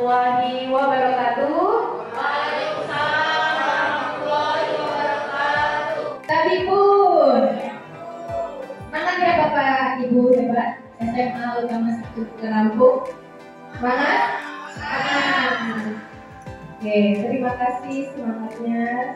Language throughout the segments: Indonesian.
warahmatullahi wabarakatuh. Waalaikumsalam warahmatullahi wabarakatuh. Tapi pun, semangat ya Bapak Ibu hebat SMA Utama 1 Lampung. Semangat? Oke, terima kasih semangatnya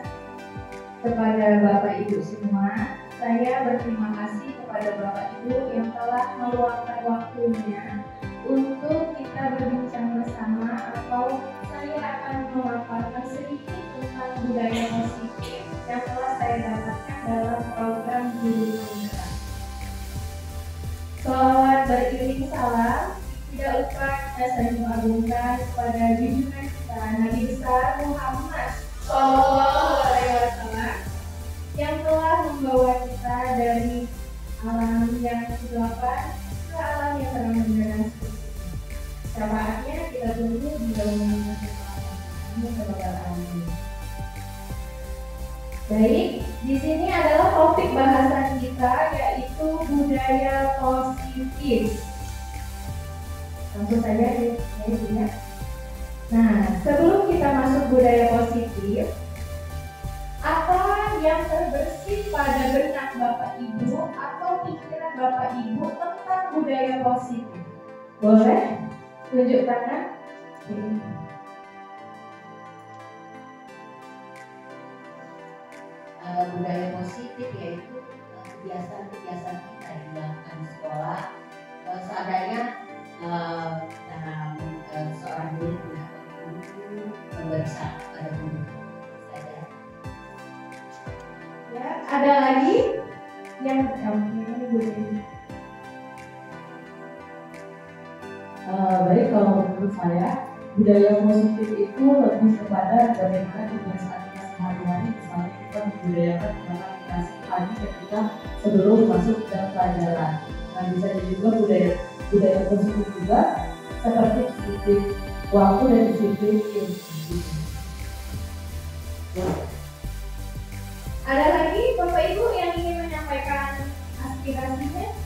kepada Bapak Ibu semua. Saya berterima kasih kepada Bapak Ibu yang telah meluangkan waktunya untuk kita berbincang bersama, atau saya akan memaparkan sedikit tentang budaya positif yang telah saya dapatkan dalam program Guru Penggerak. Shalawat beriring salam, tidak lupa saya mengagungkan kepada junjungan kita Nabi besar Muhammad Shallallahu Alaihi Wasallam yang telah membawa kita dari alam yang kegelapan ke alam yang terang benderang seperti ini. Syafaatnya kita tunggu di dalam kebahagiaan. Baik, di sini adalah topik bahasan kita, yaitu budaya positif. Langsung saja ya. Nah, sebelum kita masuk budaya positif, apa yang terbersit pada benak Bapak Ibu atau pikiran Bapak Ibu tentang budaya positif? Boleh tunjuk tangan? Budaya positif yaitu kebiasaan-kebiasaan kita yang dilakukan di sekolah. Seadanya dalam seorang guru memberi saran pada guru saja. Ya, ada lagi yang ini budaya. Baik, kalau menurut saya budaya positif itu lebih kepada bagaimana kebiasaan kita sehari-hari. Misalnya kita membudayakan menggunakan aplikasi pagi ketika sebelum masuk ke pelajaran. Nah, bisa jadi juga budaya positif juga seperti disiplin waktu dan disiplin ilmu. Ada lagi Bapak Ibu yang ingin menyampaikan aspirasinya?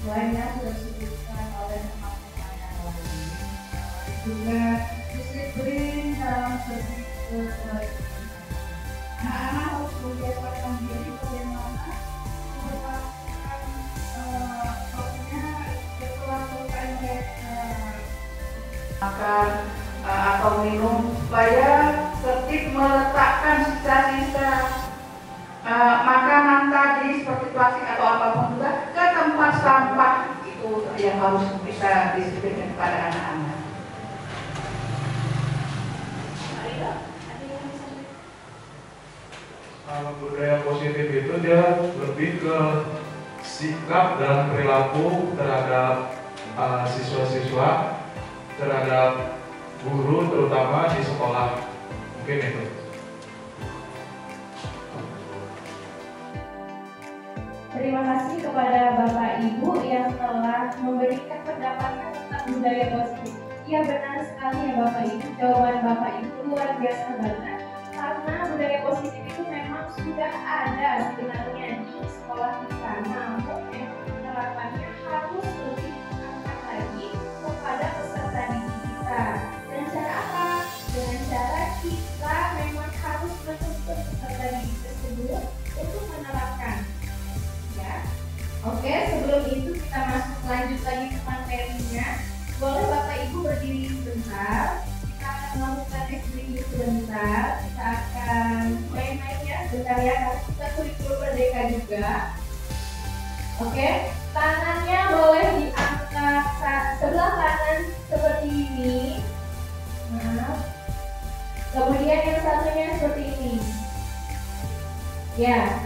Selainnya sudah disebutkan oleh teman-teman yang lain, juga disiplin dalam segi kewajiban. Anak-anak harus membiasakan diri bagaimana melakukan setelah selesai mereka makan atau minum, supaya tertib meletakkan sisa-sisa makanan tadi seperti plastik atau apapun juga ke tempat sampah. Itu yang harus bisa disiplin kepada anak-anak. Budaya positif itu dia lebih ke sikap dan perilaku terhadap siswa-siswa, terhadap guru terutama di sekolah. Mungkin itu. Terima kasih kepada Bapak Ibu yang telah memberikan pendapatnya tentang budaya positif. Ya, benar sekali ya Bapak Ibu, jawaban Bapak Ibu luar biasa banget. Karena budaya positif itu memang sudah ada sebenarnya di sekolah kita, namun penerapannya harus lebih diangkat lagi kepada peserta didik kita. Dengan cara apa? Dengan cara kita memang harus menuntut peserta didik tersebut untuk menerapkan. Ya, oke. Sebelum itu kita lanjut lagi ke materinya. Boleh Bapak Ibu berdiri sebentar. Kita akan melakukan explain sebentar. Kita akan main-main ya sebentar ya. Karena kita kurikulum merdeka juga. Oke, tangannya boleh diangkat sebelah kanan seperti ini. Nah, kemudian yang satunya seperti ini. Ya.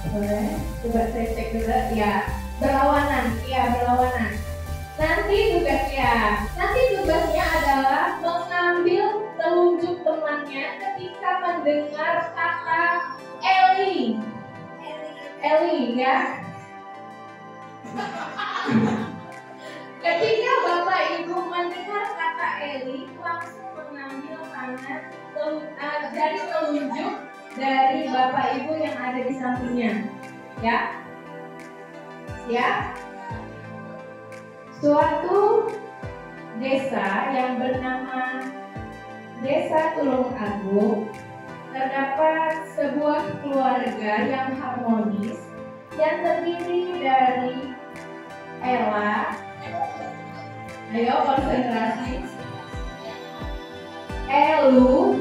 Boleh, coba saya cek dulu ya. Berlawanan, ya berlawanan. Nanti tugasnya adalah mengambil telunjuk temannya ketika mendengar kata Eli ya. Ketika Bapak Ibu mendengar kata Eli, langsung mengambil tangan dari telunjuk dari Bapak Ibu yang ada di sampingnya. Ya. Siap? Suatu desa yang bernama Desa Tulung Agung, terdapat sebuah keluarga yang harmonis yang terdiri dari Ella, ayo konsentrasi, Elu,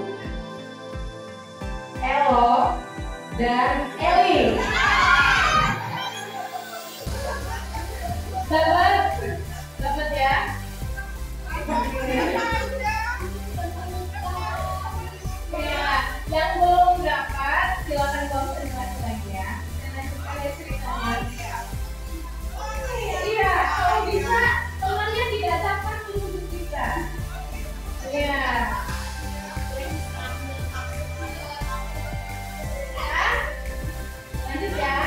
Elo, dan Eli. Dapat ya? Ya, yang belum dapat silakan konsentrasi lagi ya. Dan lanjutkan ya ceritanya. Iya, kalau bisa temannya tidak dapat menunjuk kita. Iya. Lanjut ya.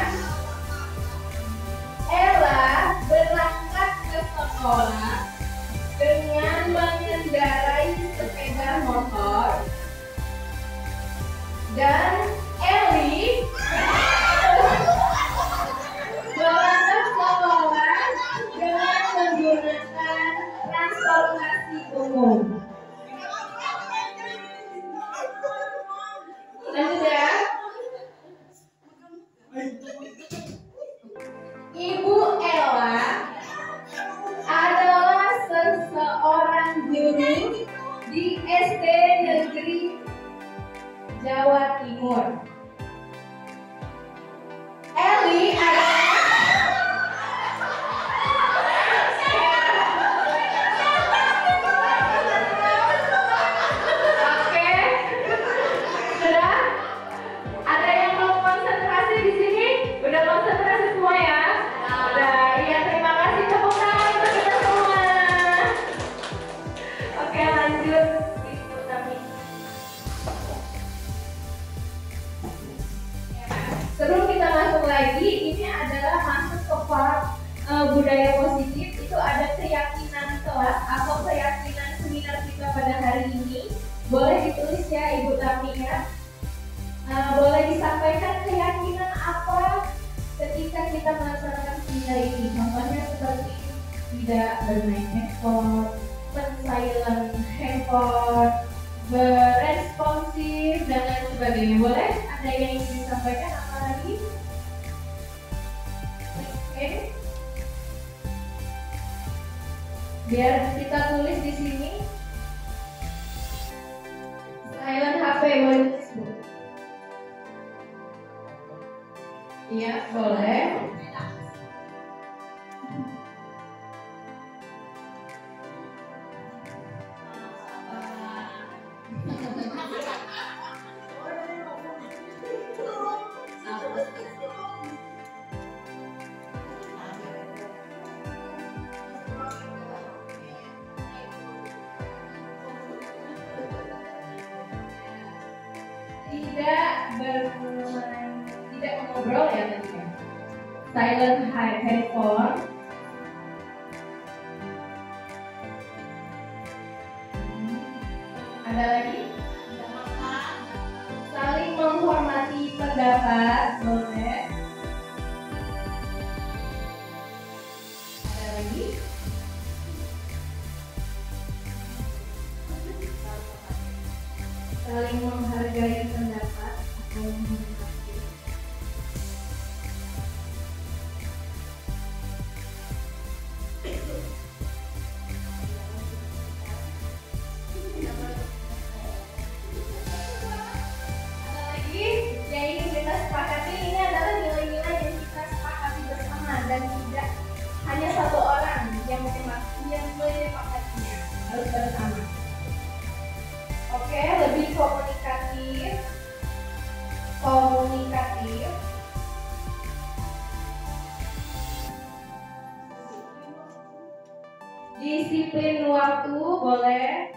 Ella berangkat ke sekolah dengan mengendarai sepeda motor dan Eli berangkat ke sekolah dengan menggunakan transportasi umum. Lanjut ya. Ibu Ella adalah seseorang guru di SD Negeri Jawa Timur. Eli adalah Oke. Sudah? Ada yang belum konsentrasi di sini? Udah konsentrasi semua ya? Udah. Iya, terima kasih, tepuk tangan untuk kita semua. Oke, lanjut. Ibu Tami. Sebelum kita masuk lagi, ini adalah masuk ke part budaya positif. Itu ada keyakinan kelas atau keyakinan seminar kita pada hari ini. Boleh ditulis ya Ibu Tami ya. Boleh disampaikan keyakinan apa ketika kita melaksanakan seminar ini. Contohnya seperti tidak bermain handphone, men-silent handphone, beresponsif dan lain sebagainya. Boleh? Ada yang ingin disampaikan apa lagi? Oke. Biar kita tulis di sini. Silent HP boleh tulis, Bu? Iya, boleh. Tidak mengobrol ya tadi ya. Silent handphone. Ada lagi? Saling menghormati pendapat, boleh. Ada lagi? Saling menghargai pendapat atau menghormati. Dan tidak hanya satu orang yang menyepakatinya, harus bersama. Oke, lebih komunikatif. Disiplin waktu, boleh.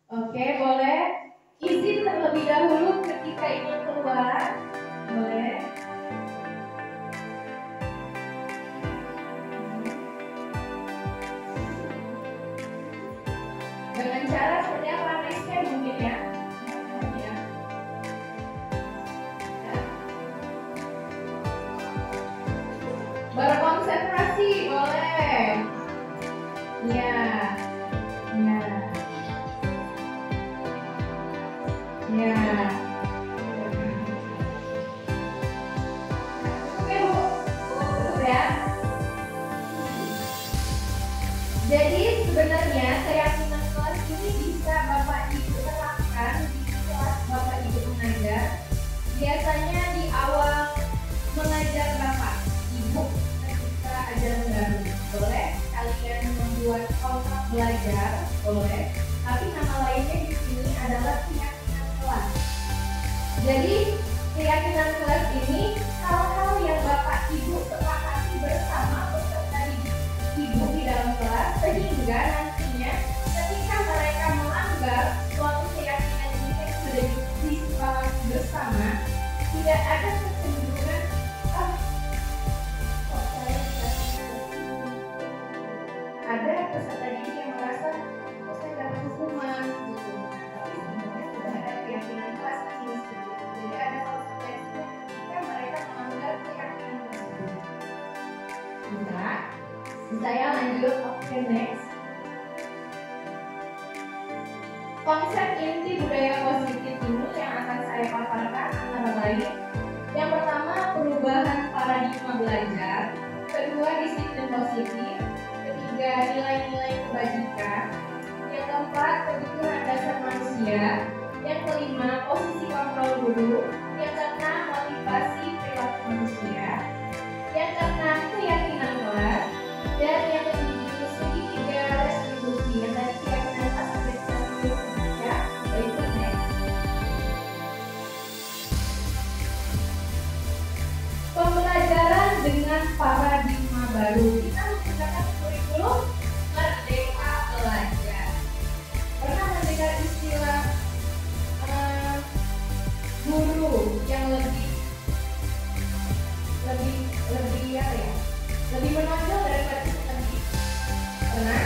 Oke, boleh. Izin terlebih dahulu ketika ingin keluar, boleh. berbicara seperti apa nextnya mungkin ya. Berkonsentrasi boleh. Ya. Ya. Ya. Oke Bu, cukup ya. Jadi sebenarnya keyakinan kelas ini bisa Bapak Ibu terapkan di kelas Bapak Ibu mengajar. Biasanya di awal mengajar Bapak Ibu ketika ajaran baru, boleh kalian membuat kontrak belajar, boleh. Tapi nama lainnya di sini adalah keyakinan kelas. Jadi keyakinan kelas ini hal-hal yang Bapak Ibu sepakati bersama peserta Ibu di dalam kelas, sehingga nantinya ketika mereka melanggar suatu keyakinan ini yang sudah disepakati bersama, tidak ada kecenderungan kok saya ada peserta didik yang merasa kok saya dapat hukuman gitu. Tapi sebenarnya sudah ada keyakinan kelas ini seperti itu. Jadi ada konsekuensinya ketika mereka melanggar keyakinan tersebut. Bisa ya lanjut. Oke, next. Konsep inti budaya positif ini yang akan saya paparkan antara lain: yang pertama, perubahan paradigma belajar; kedua, disiplin positif; ketiga, nilai-nilai kebajikan; yang keempat, kebutuhan dasar manusia; yang kelima, posisi kontrol guru; yang keenam, motivasi perilaku manusia; yang keenam, keyakinan kelas; dan yang ketujuh, segitiga retribusi. Yang tadi keyakinan kelas sudah kita sebut ya. Berikutnya, pembelajaran dengan paradigma baru. Kita menggunakan kurikulum Merdeka Belajar. Pernah mendengar istilah guru yang lebih menonjol daripada pendidik? Pernah?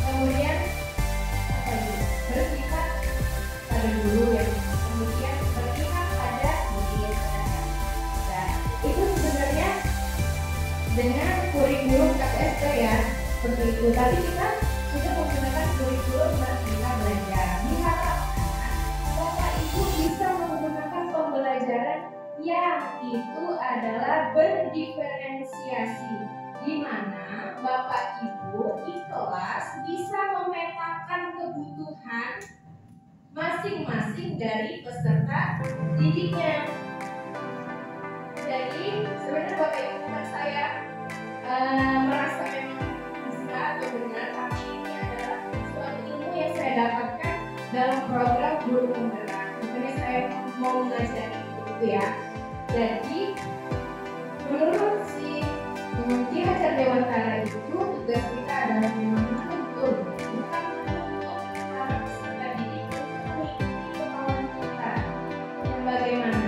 Kemudian apa itu? Bersifat pada guru yang kemudian berpihak pada murid. Nah, itu sebenarnya dengan kurikulum KTST ya, seperti itu. Tapi kita sudah menggunakan kurikulum Merdeka Belajar. Diharapkan Bapak Ibu bisa menggunakan pembelajaran yang itu adalah berdiferensiasi, di mana Bapak Ibu di kelas bisa memetakan kebutuhan masing-masing dari peserta didiknya. Jadi sebenarnya Bapak Ibu bukan saya merasa memang bisa atau benar, tapi ini adalah suatu ilmu yang saya dapatkan dalam program guru penggerak. Makanya saya mau mengajari itu ya. Jadi menurut si Ki Hajar Dewantara itu, tugas kita adalah memang menuntut, bukan menuntut para peserta didik untuk mengikuti kemauan kita. Dan bagaimana?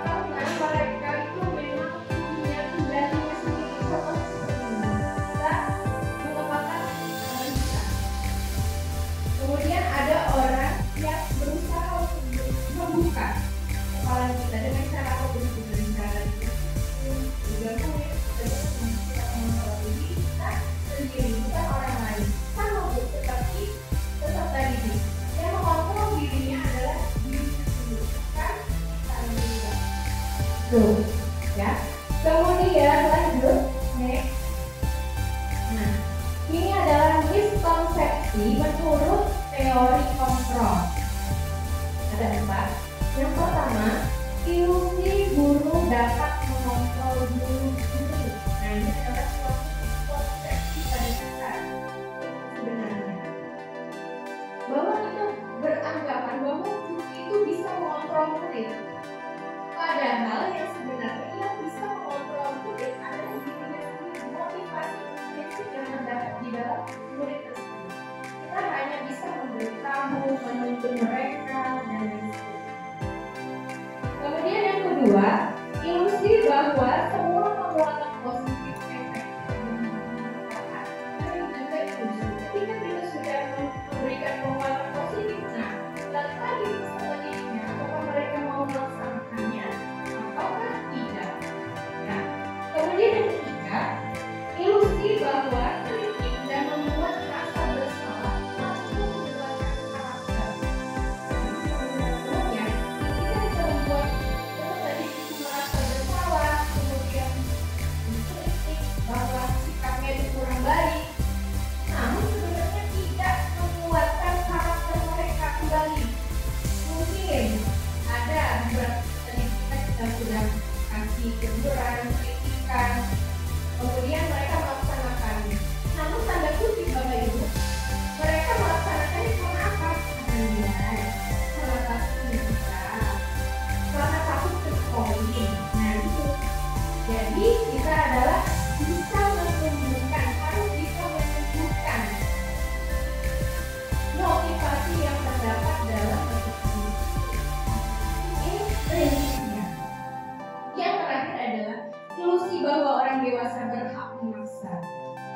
Karena mereka itu memang punya kendalinya sendiri. Contoh seperti ini, kita mengembangkan kita. Kemudian ada orang yang berusaha untuk membuka kepala kita dengan cara apa pun, dengan cara itu juga boleh. Kita sendiri, bukan orang lain. Sama Bu, tetapi peserta didik yang mengontrol dirinya adalah dirinya sendiri, bukan kita sendiri. Tuh, ya. Kemudian lanjut, next. Nah, ini adalah miskonsepsi menurut teori kontrol. Ada 4. Yang pertama, ilusi guru dapat mengontrol guru sendiri. Nah, ini adalah suatu konsepsi pada kita sebenarnya, bahwa kita beranggapan bahwa guru itu bisa mengontrol murid. Padahal yang sebenarnya yang bisa mengontrol murid adalah dirinya sendiri, motivasi prinsip yang terdapat di dalam murid tersebut. Kita hanya bisa memberitahu, menuntun mereka, dan lain sebagainya. Kemudian yang kedua, ilusi bahwa semua penguatan positif efektif.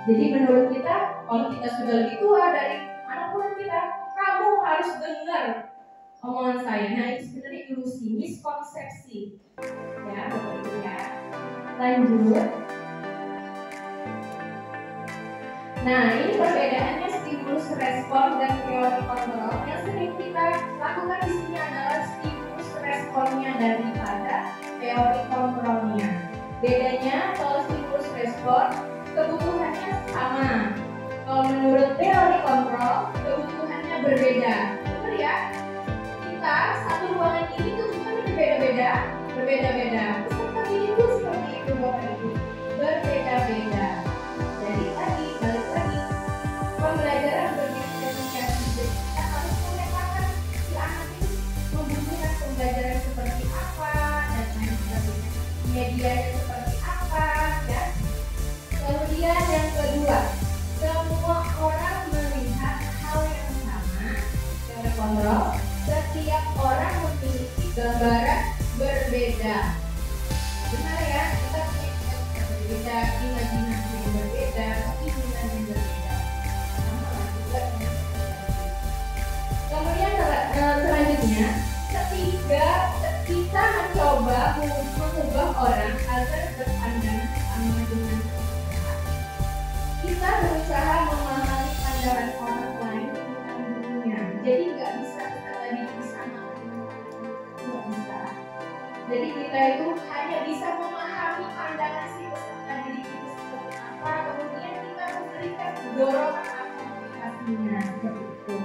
Jadi menurut kita, kalau kita sudah lebih tua dari anak-anak kita, kamu harus dengar omongan saya. Nah, itu sebenarnya ilusi, miskonsepsi. Ya, begitu ya. Lanjut. Nah, ini perbedaannya stimulus respon dan teori kontrol. Yang sering kita lakukan di sini adalah stimulus responnya daripada teori kontrolnya. Bedanya, kalau stimulus respon kebutuhannya sama. Kalau menurut teori kontrol kebutuhannya berbeda. Betul ya? Kita satu ruangan ini kebutuhannya berbeda-beda. Peserta didik itu seperti itu Bapak Ibu, berbeda-beda. Jadi tadi balik lagi, pembelajaran berdifferensiasi. Kita harus memetakan si anak ini membutuhkan pembelajaran seperti apa dan lain sebagainya. Medianya seperti apa, ya. Kemudian yang kedua, semua orang melihat hal yang sama. Teori kontrol, setiap orang memiliki gambaran berbeda. Benar ya, kita punya berbeda, imajinasi yang berbeda, keinginan yang berbeda. Sama juga dengan kemudian selanjutnya, ketiga, kita mencoba mengubah orang agar berpandangan sama dengan kita. Kita berusaha memahami pandangan orang lain tentang dunia. Jadi nggak bisa kita tadi sama, nggak bisa. Jadi kita itu hanya bisa memahami pandangan si peserta didik itu seperti apa, kemudian kita memberikan dorongan aplikasinya seperti itu.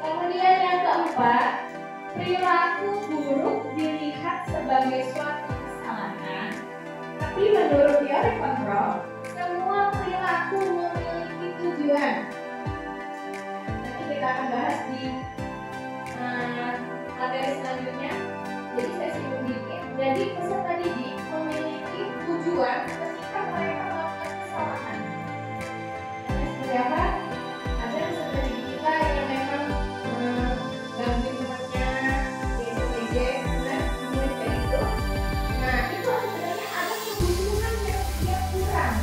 Kemudian yang keempat, perilaku buruk dilihat sebagai suatu kesalahan. Tapi menurut teori kontrol, semua perilaku memiliki tujuan. Nanti kita akan bahas di materi selanjutnya. Jadi saya singgung dikit. Jadi peserta didik memiliki tujuan ketika mereka melakukan kesalahan. Yang seperti apa? Ada peserta didik kita yang memang gangguin temannya, PSBJ, kemudian kayak gitu. Nah, itu sebenarnya ada kebutuhan yang dia kurang.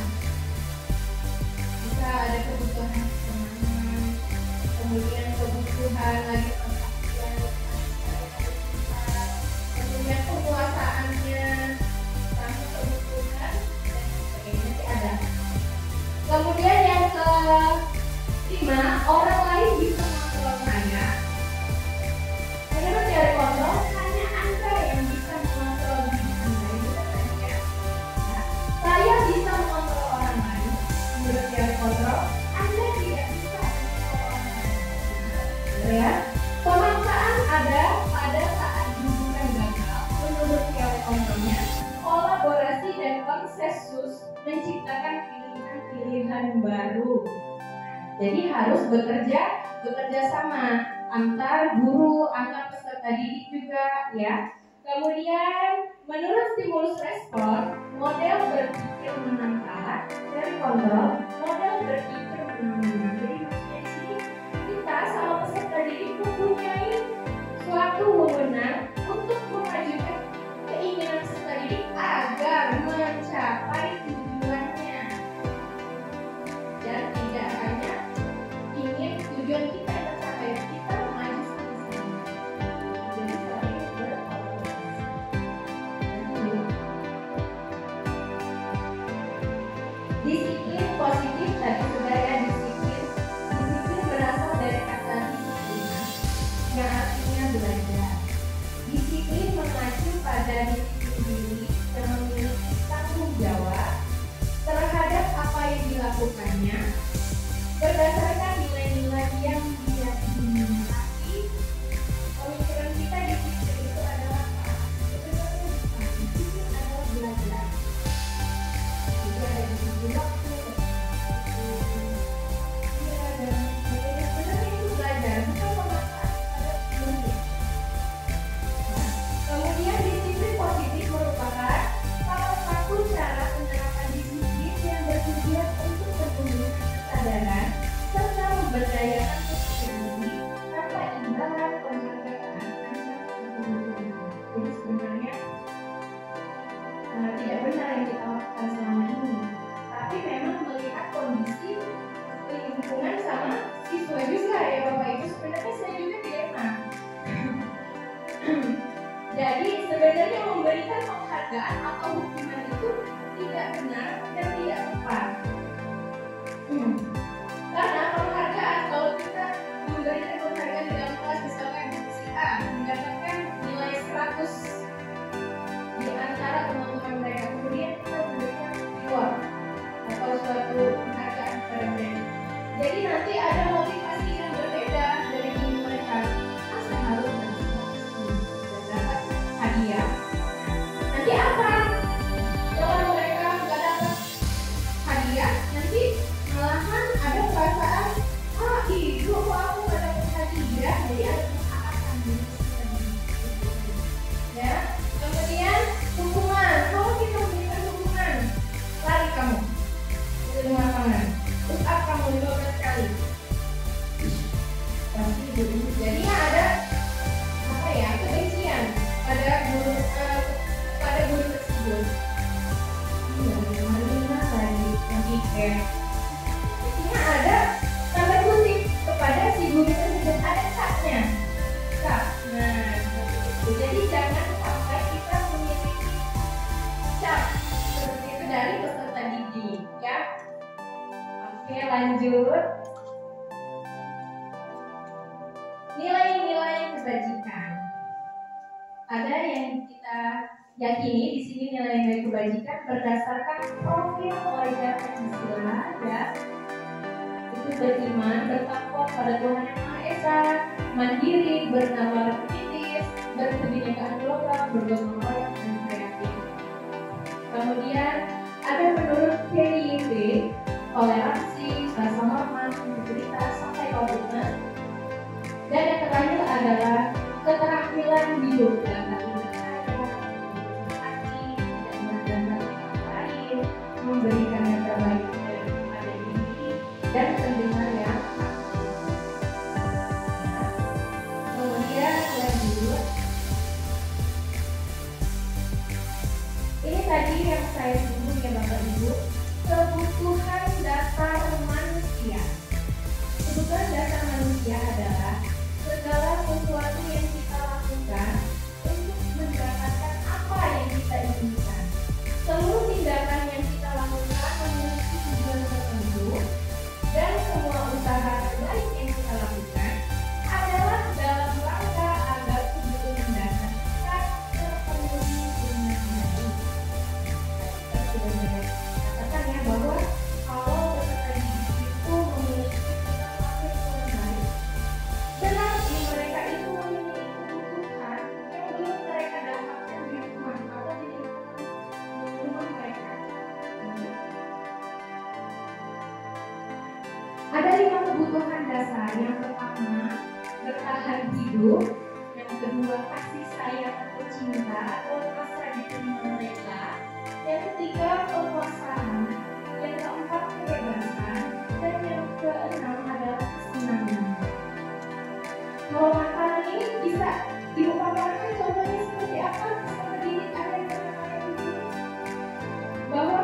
Bisa ada kebutuhan kesenangan, kemudian kebutuhan lagi kemudian penguasaannya, sama kebutuhan dan sebagainya sih ada. Kemudian yang kelima, orang lain bisa mengontrol saya. Menurut teori kontrol, hanya Anda yang bisa mengontrol diri Anda. Itu katanya. Nah, saya bisa mengontrol orang lain. Menurut teori kontrol, Anda tidak bisa mengontrol orang lain. Ya, pemaksaan ada pada saat hubungan gagal. Menurut teori kontrolnya, kolaborasi dan konsensus menciptakan pilihan-pilihan baru. Jadi harus bekerja sama antar guru, antar peserta didik juga, ya. Kemudian menurut stimulus respon, model berpikir menang dari kontrol, model berpikir menang. Jadi maksudnya di sini kita sama peserta didik mempunyai suatu wewenang untuk memajukan keinginan peserta didik agar mencapai tujuannya. Dan tidak hanya ingin tujuan kita tercapai, kita maju sama-sama. Jadi saling berkolaborasi. Disiplin positif tadi sudah ya, disiplin berasal dari kata disiplin yang artinya belajar. Disiplin mengacu pada diri sendiri dan memiliki tanggung jawab terhadap apa yang dilakukannya berdasarkan nilai-nilai yang benar dan tidak tepat. Karena penghargaan, kalau kita memberikan penghargaan di dalam kelas, misalkan si A mendapatkan nilai 100 di antara teman-teman mereka, kemudian kita memberikan reward atau suatu penghargaan kepada mereka. Jadi nanti ada motivasi yang berbeda dari diri mereka. Saya harus dapat hadiah. Nanti apa? Kalau mereka nggak dapat hadiah, nanti malahan ada perasaan, ibu kok aku nggak dapat hadiah, jadi ada kesalahan diri sendiri. Ya, kemudian hukuman. Kalau kita memberikan hukuman, lari kamu dari lapangan, push up kamu 15 kali. Pasti begitu. Jadinya ada apa ya, kebencian pada guru tersebut. Jadinya ada tanda kutip kepada si guru tersebut, ada capnya. Cap. Nah, jadi jangan sampai kita memiliki cap seperti itu dari peserta didik, ya. Oke, lanjut. Nilai-nilai kebajikan. Ada yang kita yakini di sini nilai-nilai kebajikan berdasarkan profil wajah Pancasila, ya. Itu beriman, bertakwa pada Tuhan Yang Maha Esa, mandiri, bernalar kritis, berkebinekaan global, bergotong royong dan kreatif. Kemudian ada menurut PIB, toleransi, rasa hormat, integritas, sampai komitmen. Dan yang terakhir adalah keterampilan hidup dalam memberikan yang terbaik kepada diri dan pendengar yang kemudian lanjut. Ini tadi yang saya sebut ya Bapak Ibu, kebutuhan dasar manusia. Kebutuhan dasar manusia adalah segala sesuatu yang kita lakukan untuk mendapatkan apa yang kita inginkan. Seluruh tindakan yang kita lakukan memiliki tujuan tertentu, dan semua usaha terbaik yang kita lakukan adalah dalam rangka agar kebutuhan dasar kita terpenuhi dengan baik. Kita sudah katakan ya bahwa kalau peserta didik itu memiliki perilaku yang baik, berarti mereka itu memiliki kebutuhan yang belum mereka dapatkan di rumah atau di rumah mereka. Ada 5 kebutuhan dasar. Yang pertama, bertahan hidup. Yang kedua, kasih sayang atau cinta atau rasa diterima mereka. Yang ketiga, penguasaan. Yang keempat, kebebasan. Dan yang keenam adalah kesenangan. Kalau makanan ini bisa diumpamakan contohnya seperti apa? Peserta didik ada yang pernah di sini bahwa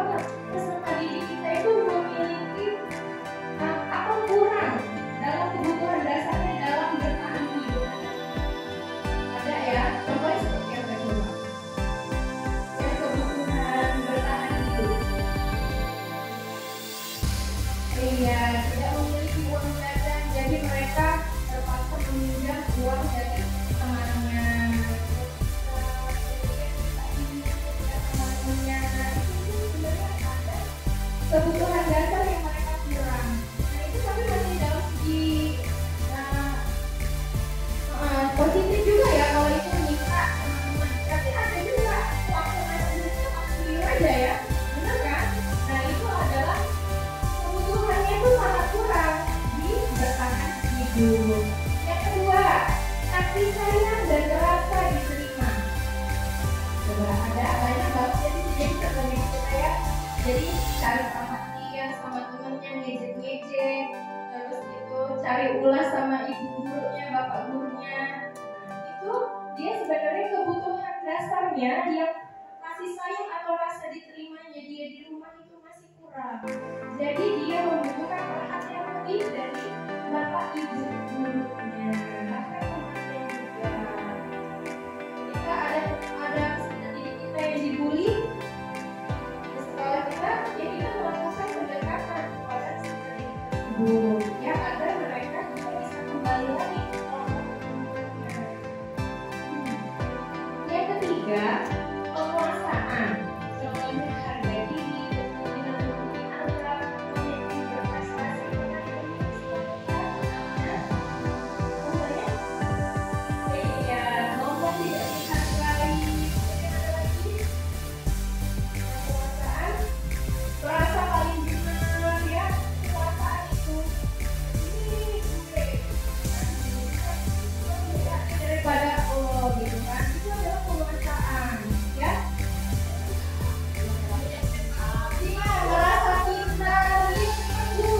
peserta didik kita itu memiliki apa kurang dalam kebutuhan dasarnya dalam bertahan hidup. Ada ya, contohnya seperti apa coba? Yang kebutuhan bertahan hidup. Iya, tidak memiliki uang jajan, jadi mereka terpaksa meminjam uang dari temannya. Kebutuhan dasar yang mereka kurang. Nah itu tapi masih dalam segi positif juga ya kalau itu nikah teman-teman. Tapi ada juga waktu masih waktu aja ya, benar kan? Nah itu adalah kebutuhannya itu sangat kurang di bertahan hidup. Yang kedua, kasih sayang dan rasa diterima. Coba ada banyak banget jadi teman kita ya. Jadi cari perhatian sama temennya, ngejek-ngejek, terus itu cari ulas sama ibu gurunya, bapak gurunya. Itu dia sebenarnya kebutuhan dasarnya yang kasih sayang atau rasa diterimanya dia di rumah itu masih kurang. Jadi dia membutuhkan perhatian lebih dari bapak ibu gurunya. Bahkan temannya juga. Jika ada peserta didik kita yang dibully, di sekolah kita ibu, ya agar mereka juga bisa kembali lagi ke kelompok teman-temannya. Yang ketiga, penguasaan. Contohnya harga diri, kepemimpinan lebih antar, pemimpin berprestasi, contohnya, iya, ngomong tidak dihargai, kemudian ada lagi penguasaan, merasa paling benar, ya, kekuasaan itu ini gue, daripada gitu kan, itu adalah penguasaan, ya. Iya, merasa pintar, gitu.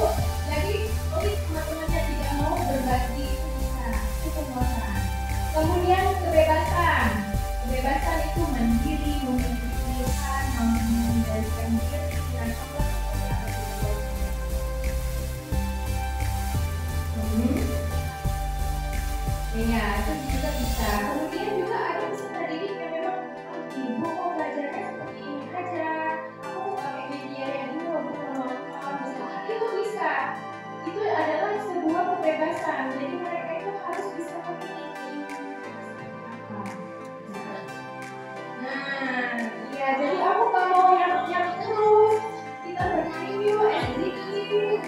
Jadi, teman-temannya tidak mau berbagi itu bisa, itu penguasaan. Kemudian kebebasan. Kebebasan itu mandiri, memiliki pilihan, mampu mengendalikan diri, dan apa seperti apa itu. Iya, itu juga bisa. Kemudian juga ada peserta didik yang memang ibu kok belajarnya seperti ini aja. Aku mau pakai media yang ini walaupun nonton, itu bisa. Itu adalah sebuah kebebasan. Jadi mereka itu harus bisa memilih. Nah, iya. Jadi aku gak mau yang terus. Kita bermain yuk, sedikit.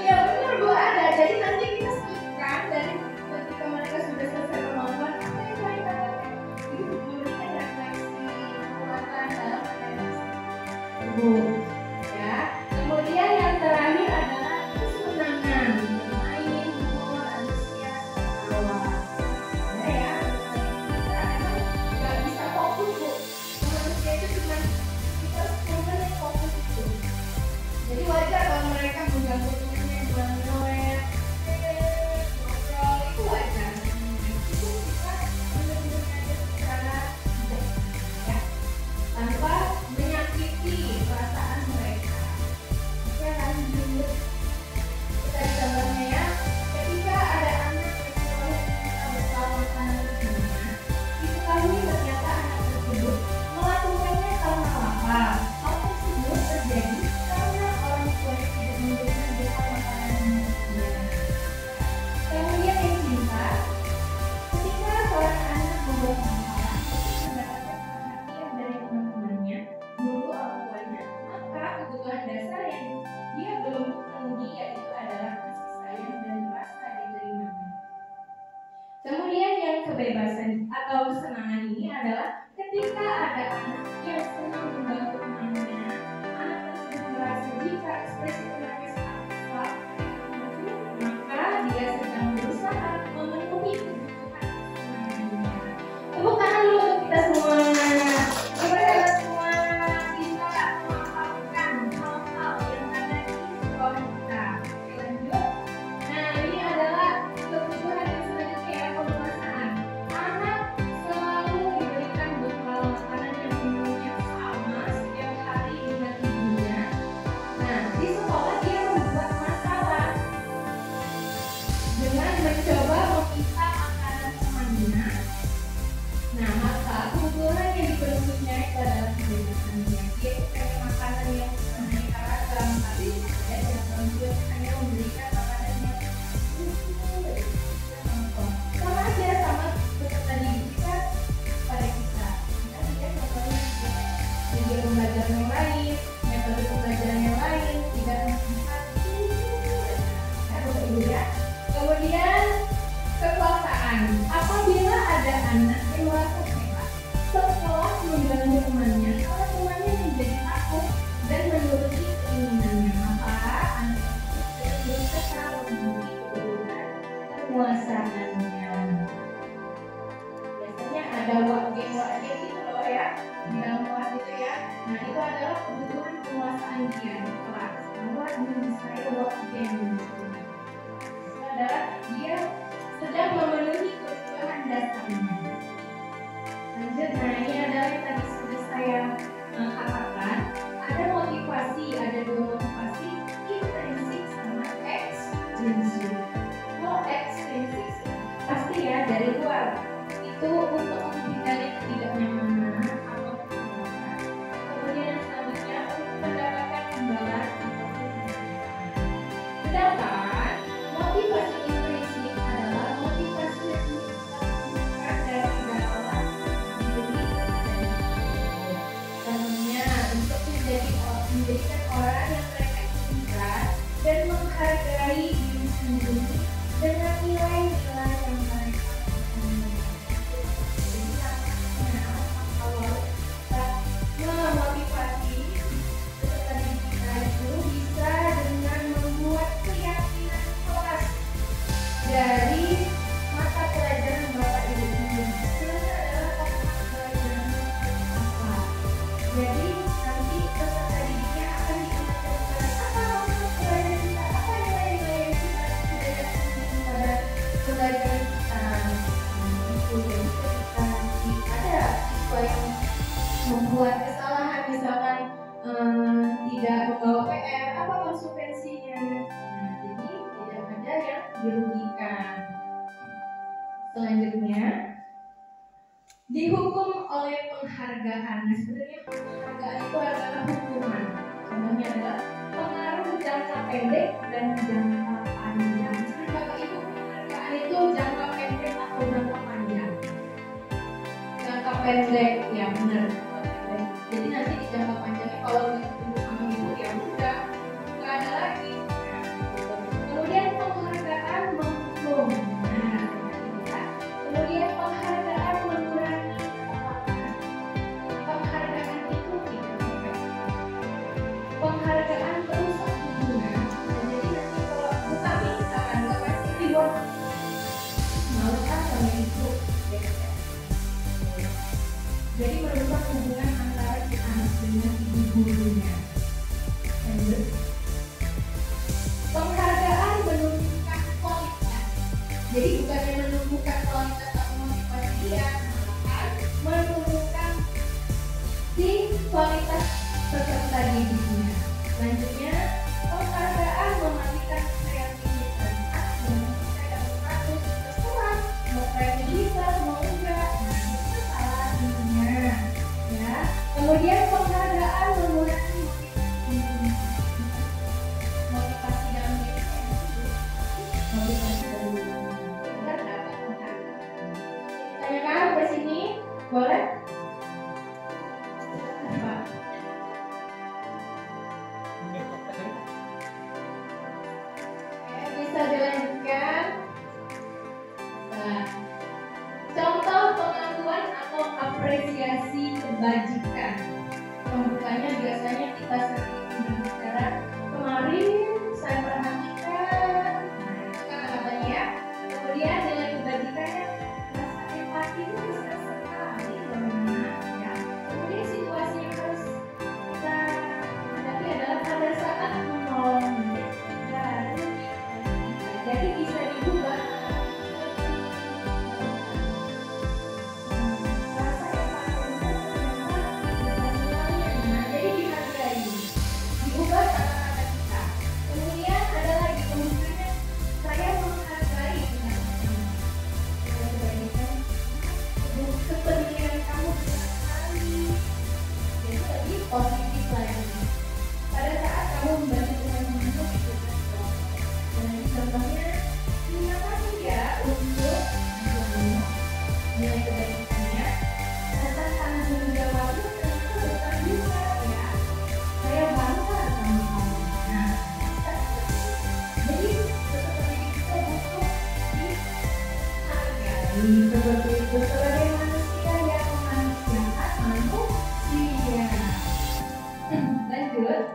Iya benar Bu, ada. Jadi nanti kita skipkan dari ketika mereka sudah selesai menonton, apa yang mereka lakukan? Itu memberikan refleksi kekuatan dalam materi Bu. Ya. Kemudian yang terakhir adalah kesenangan, bermain, humor, antusias, tawa. Ya. Kita memang nggak bisa fokus Bu. Manusia itu cuma kita 10 menit fokus itu. Jadi wajar kalau mereka mengganggu temannya dengan menoleh, ngobrol, itu wajar. Itu kita benar-benar aja secara bijak, ya, tanpa menyakiti perasaan mereka. Ya kan, dulu kita di gambarnya ya, ketika ada anak yang selalu kita bersama makanan di dunia, diketahui ternyata anak tersebut melakukannya karena apa? Hal tersebut terjadi karena orang tuanya tidak memberikan bekal makanan yang tersediaan. Kemudian yang cinta, ketika seorang anak membuat kesalahan, mendapatkan perhatian dari teman-temannya, guru orang tuanya, maka kebutuhan dasar yang dia belum penuhi yaitu adalah kasih sayang dan rasa diterimanya. Kemudian yang kebebasan atau kesenangan ini adalah ketika ada anak yang senang membantu temannya, anak tersebut merasa jika ekspresi temannya sangat besar, maka dia sedang berusaha memenuhi kebutuhan kesenangannya. Tepuk tangan dulu untuk kita semua. Mari kita semua bisa memaafkan hal-hal yang ada di sekolah kita. Oke, lanjut. Nah, ini adalah kebutuhan yang selanjutnya ya, penguasaan. Anak selalu diberikan bekal makanan yang jumlahnya sama setiap hari dengan ibunya. Nah, di sekolah dia membuat masalah dengan mencoba meminta makanan temannya. Nah, maka kebutuhan yang dipenuhinya itu adalah kebebasannya. Dia itu pengen makanan yang beraneka ragam, tapi ya jangan juga hanya memberikan makanan yang sama aja sama peserta didik kita pada kita. Kita lihat contohnya media pembelajaran yang lain, metode pembelajaran yang lain, tidak bisa ya. Kemudian kekuasaan. Apabila ada anak yang merasa hebat setelah mengganggu temannya, kalau temannya menjadi takut dan menuruti keinginannya, maka anak tersebut berusaha memiliki kedudukan kekuasaannya. Biasanya ada geng gitu loh ya, di dalam kelas itu ya. Nah, itu adalah kebutuhan penguasaan dia di kelas. Bahwa saya work geng. Itu adalah dia sedang memenuhi kebutuhan dasarnya. Lanjut, nah ini adalah yang tadi sudah saya katakan. Ada motivasi, ada dua motivasi, intrinsik sama ekstrinsik. Kalau ekstrinsik pasti ya dari luar, itu untuk menghindari ketidaknyamanan atau untuk menjadikan orang yang mereka inginkan dan menghargai diri sendiri dengan nilai-nilai yang mereka memotivasi peserta didik kita itu bisa dengan membuat keyakinan kelas dari mata pelajaran Bapak Ibu ini. Sebenarnya adalah pelajaran apa? Jadi nanti peserta didiknya akan diingatkan apa maksud pelajaran kita, apa nilai-nilai yang kita sudah yakini pada pelajaran kita. Itu jadi ketika ada siswa yang membuat kesalahan, misalkan tidak membawa PR, apa konsekuensinya? Nah, jadi tidak ada yang dirugikan. Selanjutnya, dihukum oleh penghargaan. Nah, sebenarnya penghargaan itu adalah hukuman. Contohnya adalah pengaruh jangka pendek dan jangka panjang. Jadi Bapak Ibu, penghargaan itu jangka pendek atau jangka panjang? Jangka pendek, ya benar. Jadi nanti di jangka panjangnya kalau nggak ketemu sama ibu ya udah nggak ada lagi. Kemudian penghargaan menghukum. Nah, kemudian penghargaan mengurangi kesalahan. Penghargaan itu tidak efektif. Penghargaan perusak hubungan. Jadi nanti kalau kami misalkan nggak kasih reward, mau sama ibu. Jadi merusak hubungan antara si anak dengan ibu gurunya. Lanjut. Penghargaan menunjukkan kualitas. Jadi bukannya menunjukkan kualitas atau motivasi dia, malahan menunjukkan si kualitas peserta didiknya. Selanjutnya, penghargaan mematikan kreativitas. Saya dapat status terserah, mau kreativitas mau enggak. Ya. Kemudian penghargaan mengurangi motivasi dalam diri. Motivasi dalam diri. Kita dapat penghargaan. Ditanyakan ke sini, boleh? Pak. Bisa dilanjutkan. Nah, contoh pengakuan atau apresiasi kebajikan. Pembukanya biasanya kita sering berbicara, kemarin saya perhatikan, nah itu kata-katanya ya. Kemudian nilai kebajikannya, rasa empati itu besar sekali ya. Kemudian situasi yang harus kita hadapi adalah pada saat menolong baru. Jadi bisa diubah. Positif lagi. Pada saat kamu membantu teman-temanmu itu dan contohnya, terima kasih ya untuk nilai kebaikannya. Rasa tanggung jawabnya ternyata besar juga ya. Saya bangga sama kamu. Nah, jadi seperti kita butuh dihargai seperti itu sebagai manusia yang memanusiakan manusia. Lanjut.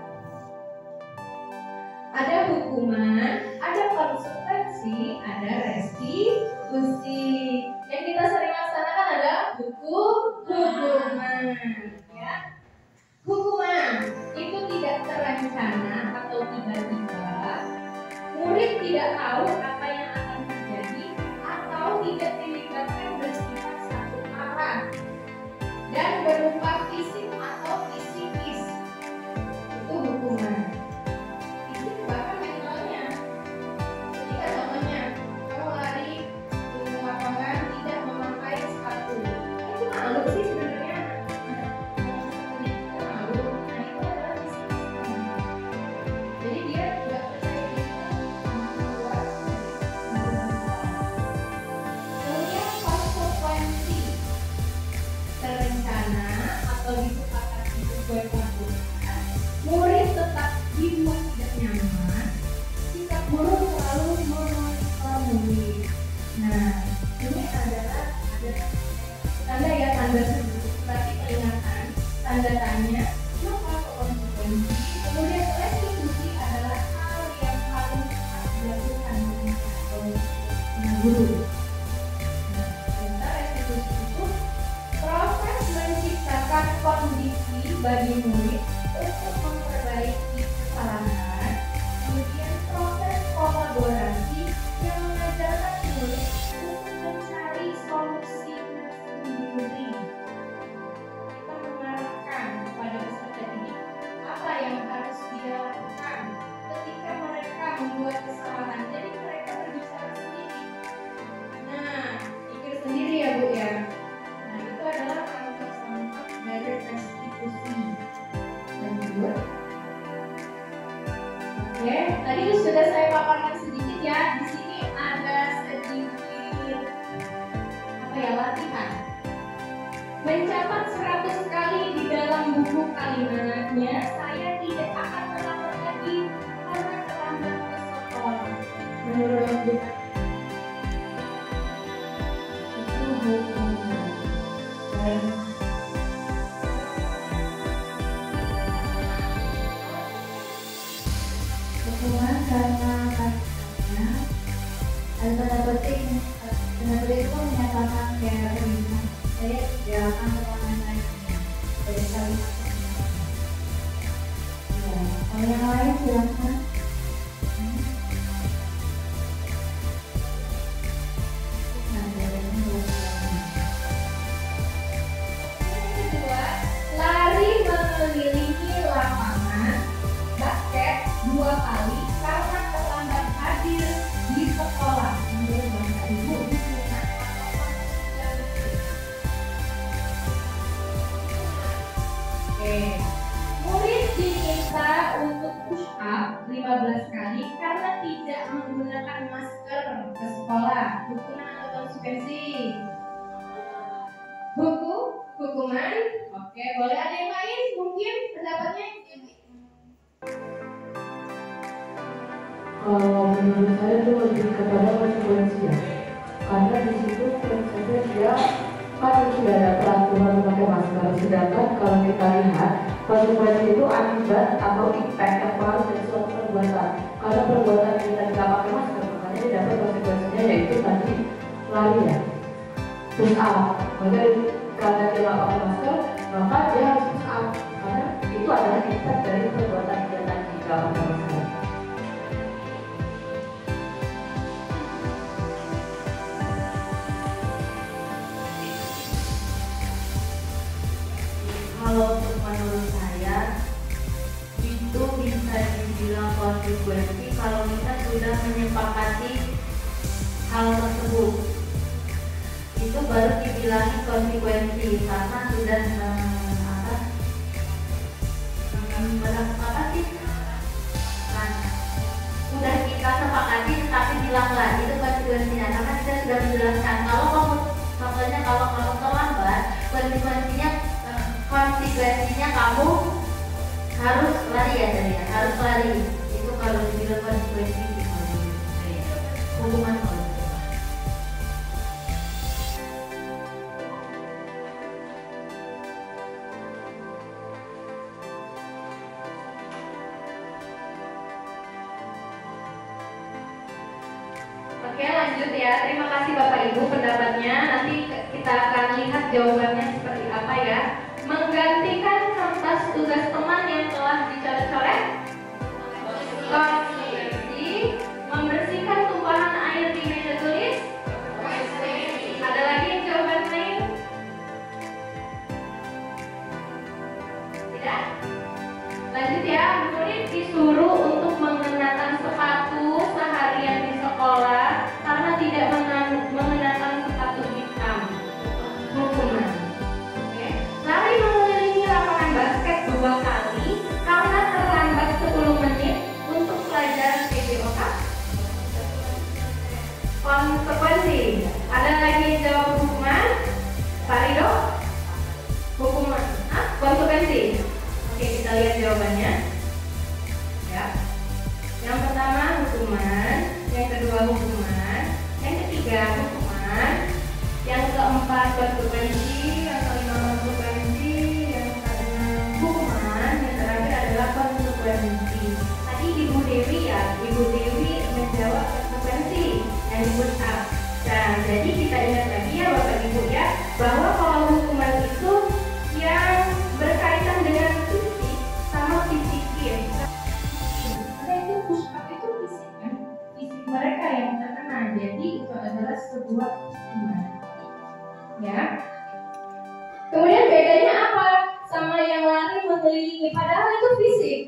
Ada hukuman, ada konsekuensi, ada restitusi. Yang kita sering laksanakan adalah hukuman. Ya. Hukuman itu tidak terencana atau tiba-tiba. Murid tidak tahu apa yang akan terjadi atau tidak dilibatkan bersifat satu arah dan berupa fisik atau psikis. Itu hukuman. Fisik bahkan mentalnya. Ketika contohnya kamu lari di rumah kamu sesuai peraturan, murid tetap dibuat tidak nyaman, sikap guru selalu memonitor murid. Nah, ini adalah ada tanda ya, tanda sebut, berarti peringatan, tanda tanya, maka konsekuensi, kemudian restitusi adalah hal yang paling cepat dilakukan oleh guru. Proses menciptakan kondisi bagi murid untuk memperbaiki kesalahan, kemudian proses kolaborasi yang mengajarkan murid untuk mencari solusi sendiri. Kita mengarahkan kepada peserta didik apa yang harus dia lakukan ketika mereka membuat kesalahan. Jadi mereka berbicara sendiri. Nah, pikir sendiri ya Bu ya. Adalah langkah-langkah dari restitusi. Lanjut. Oke, tadi sudah saya paparkan sedikit ya. Di sini ada sedikit latihan. Mencatat 100 kali di dalam buku kalimatnya. Saya tidak akan terlambat lagi karena terlambat ke sekolah. Menurut buku itu buku. Hukuman karena kasusnya ada tanda petik itu menyatakan kayak begini, saya tidak akan melakukan lainnya dari kalimat ya. Kalau yang lain silahkan. Lari mengelilingi lapangan basket 2 kali karena terlambat hadir di sekolah. Menurut Bapak Ibu, hukuman Oke. Murid diminta untuk push up 15 kali karena tidak menggunakan masker ke sekolah. Hukuman atau konsekuensi? Hukuman. Oke, boleh ada yang lain? Mungkin pendapatnya? Kalau menurut saya itu lebih kepada konsekuensi ya. Karena di situ konsekuensinya dia kan sudah ada peraturan memakai masker. Sedangkan kalau kita lihat konsekuensi itu akibat atau impact yang pengaruh dari suatu perbuatan. Karena perbuatan kita tidak pakai masker, makanya dia dapat konsekuensinya yaitu tadi lari ya, push up. Maka karena dia tidak pakai masker, maka dia harus push up. Karena itu adalah impact dari perbuatan dia tadi tidak pakai masker. Kalau menurut saya itu bisa dibilang konsekuensi kalau kita sudah menyepakati hal tersebut, itu baru dibilangi konsekuensi karena sudah sudah kita sepakati tapi bilang lagi itu konsekuensinya karena kita sudah menjelaskan kalau kamu contohnya kalau kamu terlambat konsekuensinya kamu harus lari ya tadi ya, harus lari. Itu kalau dibilang konsekuensi hukuman kalau Oke, lanjut ya. Terima kasih Bapak Ibu pendapatnya. Nanti kita akan lihat jawabannya seperti apa ya. Menggantikan kertas tugas teman yang telah dicoret-coret. Konsekuensi. Membersihkan tumpahan air di meja tulis. Ada lagi jawaban lain? Tidak? Lanjut ya. Murid disuruh untuk mengenakan sepatu seharian di sekolah karena tidak mengenakan sepatu hitam. Hukuman. Lari mengelilingi lapangan basket 2 kali karena terlambat 10 menit untuk pelajaran PJOK. Konsekuensi. Ada lagi yang jawab hukuman? Pak Rido? Hukuman. Konsekuensi. jawabannya? Ya. Yang pertama hukuman, yang kedua hukuman, yang ketiga hukuman, yang keempat konsekuensi, yang kelima konsekuensi, yang keenam hukuman, yang terakhir adalah konsekuensi. Tadi Ibu Dewi menjawab konsekuensi yang disebut A. Nah, jadi kita ingat lagi ya Bapak Ibu ya, bahwa kalau hukuman itu yang berkaitan dengan fisik sama psikis. Karena itu push up itu fisik kan, fisik mereka yang terkena. Jadi itu adalah sebuah hukuman. Ya. Kemudian bedanya apa sama yang lari mengelilingi? Padahal itu fisik.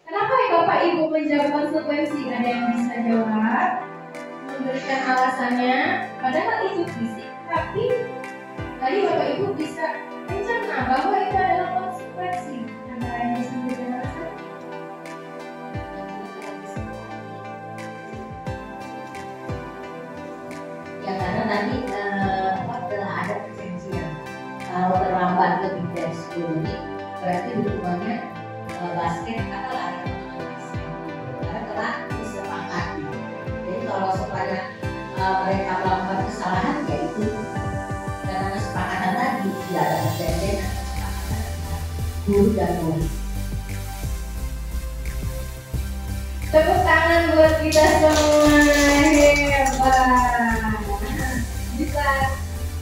Kenapa ya Bapak Ibu menjawab konsekuensi? Ada yang bisa jawab, memberikan alasannya. Padahal itu fisik, tapi tadi Bapak Ibu bisa mencerna bahwa itu adalah konsekuensi. Ada yang bisa memberikan alasan? Ya karena tadi telah ada perjanjian kalau terlambat lebih dari 10 menit berarti hukumannya basket atau lari basket karena telah disepakati. Jadi kalau supaya mereka melakukan kesalahan yaitu karena kesepakatan tadi tidak ada perjanjian atau kesepakatan guru dan murid. Tepuk tangan buat kita semua, hebat. Bisa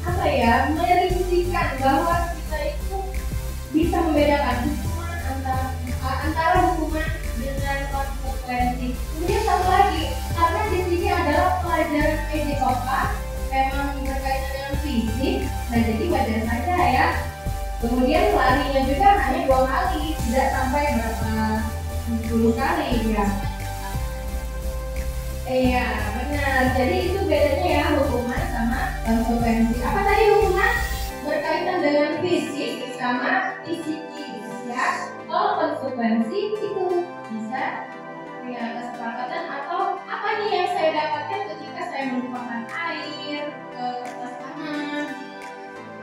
apa ya, merincikan bahwa kita itu bisa membedakan hukuman antara hukuman dengan konsekuensi. Kemudian satu lagi, karena di sini adalah pelajaran PJOK, memang berkaitan dengan fisik, nah jadi wajar saja ya. Kemudian larinya juga hanya 2 kali, tidak sampai berapa 10 kali ya. Iya benar, jadi itu bedanya ya hukuman sama konsekuensi. Apa tadi hukuman? Berkaitan dengan fisik sama psikis ya. Kalau konsekuensi itu bisa ya kesepakatan atau apa nih yang saya dapatkan ketika saya melupakan air ke pasangan.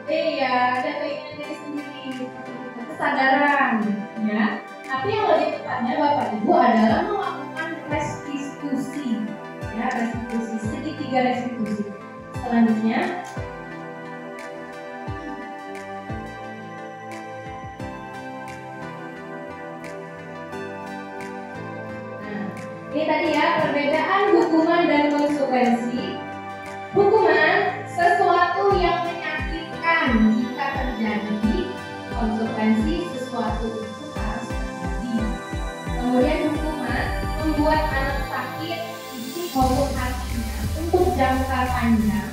Iya, ada keinginan diri sendiri, kesadaran ya. Tapi yang lebih tepatnya Bapak Ibu adalah melakukan restitusi. Ya, restitusi, segitiga restitusi. Selanjutnya ini tadi ya perbedaan hukuman dan konsekuensi. Hukuman sesuatu yang menyakitkan jika terjadi, konsekuensi sesuatu itu harus terjadi. Kemudian hukuman membuat anak sakit untuk hatinya untuk jangka panjang.